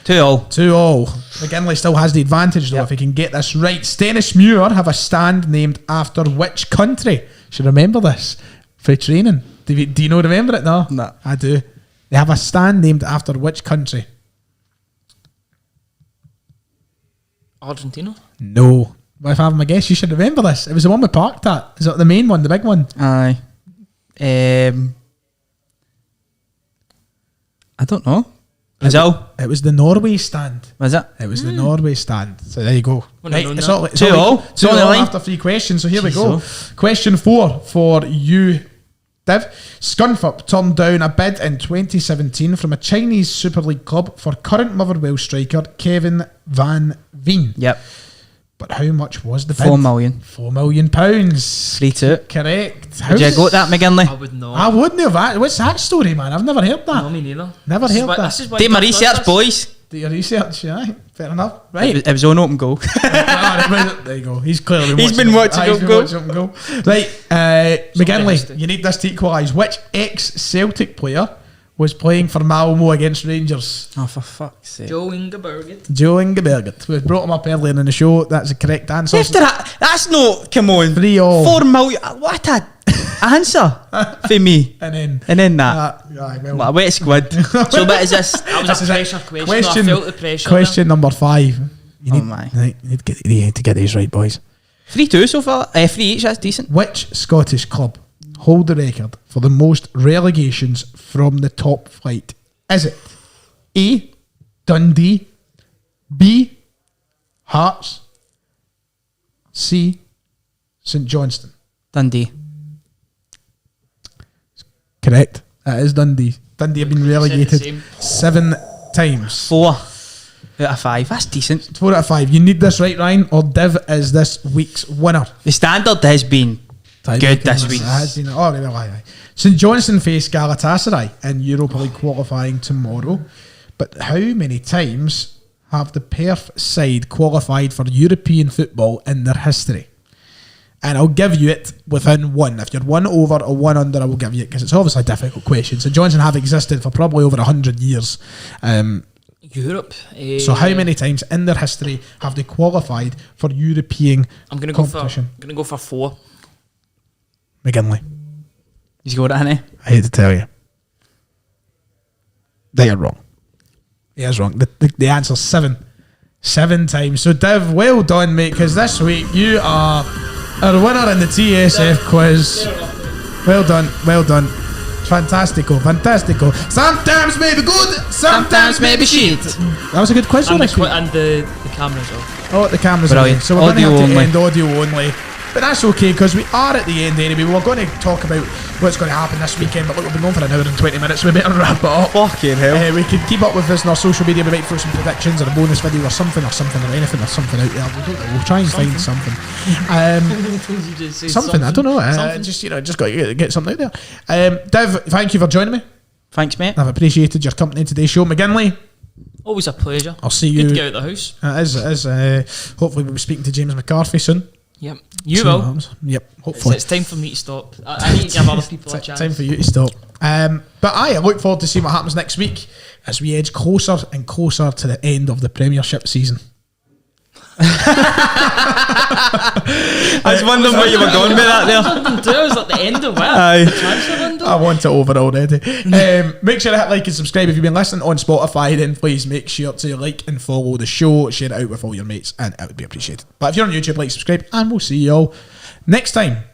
2-2. 2-2. McGinley still has the advantage though if he can get this right. St Mirren have a stand named after which country? Should remember this for training. Do you know remember it? No? No. I do. They have a stand named after which country? Argentina? No. But if I have my guess, you should remember this. It was the one we parked at. Is it the main one, the big one? Aye. I don't know. Brazil. It was the Norway stand. Was it? It was the Norway stand. So there you go. Right, It's that. all, it's 2-0. all, It's on the line. after 3 questions. So here we go. Jeez, Question 4 for you, Div. Scunthorpe turned down a bid in 2017 from a Chinese Super League club for current Motherwell striker Kevin Van Veen. Yep. But how much was the bid? 4 million. £4 million. 3-2. Correct. Did you got that, McGinley? I would not. I wouldn't have. What's that story, man? I've never heard that. No, me neither. Never This is heard why- that. this is why Do my Dad does research, this. boys. Do your research, yeah. Fair enough. Right. It was on open goal. There you go. He's clearly He's been watching he's it been go. watching it go. Right, has McGinley, to. you need this to equalise. Which ex-Celtic player was playing for Malmo against Rangers? Oh, for fuck's sake. Joe Ingeberg. Joe Ingeberg. We brought him up earlier in the show. That's the correct answer. After that, that's no, come on. 3-0. 4 million. What a answer for me. And And then that. aye, well, What a wet squid. So what is this? That was This a is it. pressure question. I felt the pressure. Question number 5. You Oh need, my. right, you need to get these right, boys. 3-2 so far. 3 each, that's decent. Which Scottish club hold the record for the most relegations from the top flight? Is it A, Dundee, B, Hearts, C, St Johnstone? Dundee. Correct. That is Dundee. Dundee have been Said the relegated same. 7 times. 4 out of 5. That's decent. 4 out of 5. You need this right, Ryan, or Div is this week's winner. The standard has been good this week. It has been. Oh, well, aye. St Johnstone face Galatasaray in Europa League qualifying tomorrow. But how many times have the Perth side qualified for European football in their history? And I'll give you it within 1. If you're 1 over or 1 under, I will give you it because it's obviously a difficult question. St Johnstone have existed for probably over 100 years. Europe. So how many times in their history have they qualified for European I'm gonna competition? go for 4. McGinley, He's got it, hasn't he? I hate to tell you, they are wrong. He is wrong. The answer's 7. 7 times. So Div, well done, mate, because this week you are our winner in the TSF quiz. Well done, well done. Fantastico. Sometimes maybe good, sometimes maybe shit. That was a good quiz And, this week. the cameras off. Oh, the cameras Brilliant. are on. So we're going to Audio have to only. end audio only. But that's okay because we are at the end anyway. We're going to talk about what's going to happen this weekend. But look, we've been going for an hour and 20 minutes. So we better wrap it up. Fucking hell. We can keep up with this on our social media. We might throw some predictions or a bonus video or something or anything or something out there. We don't know. We'll try and find something. You just say Something, I don't know. Something. Just got to get something out there. Div, thank you for joining me. Thanks, mate. I've appreciated your company in today's show. McGinley, Always a pleasure. I'll see Good you. to get out of the house. It is. Hopefully we'll be speaking to James McCarthy soon. Yep. You See what will. happens. Yep, It's, hopefully. it's time for me to stop. I need to give other people a chance. Time for you to stop. But I look forward to seeing what happens next week as we edge closer and closer to the end of the Premiership season. I was wondering where you were going with that there. I was at the end of it. Aye. Transfer window. I want it over already. Make sure to hit like and subscribe if you've been listening on Spotify. Then please make sure to like and follow the show, share it out with all your mates, and it would be appreciated. But if you're on YouTube, like, subscribe, and we'll see you all next time.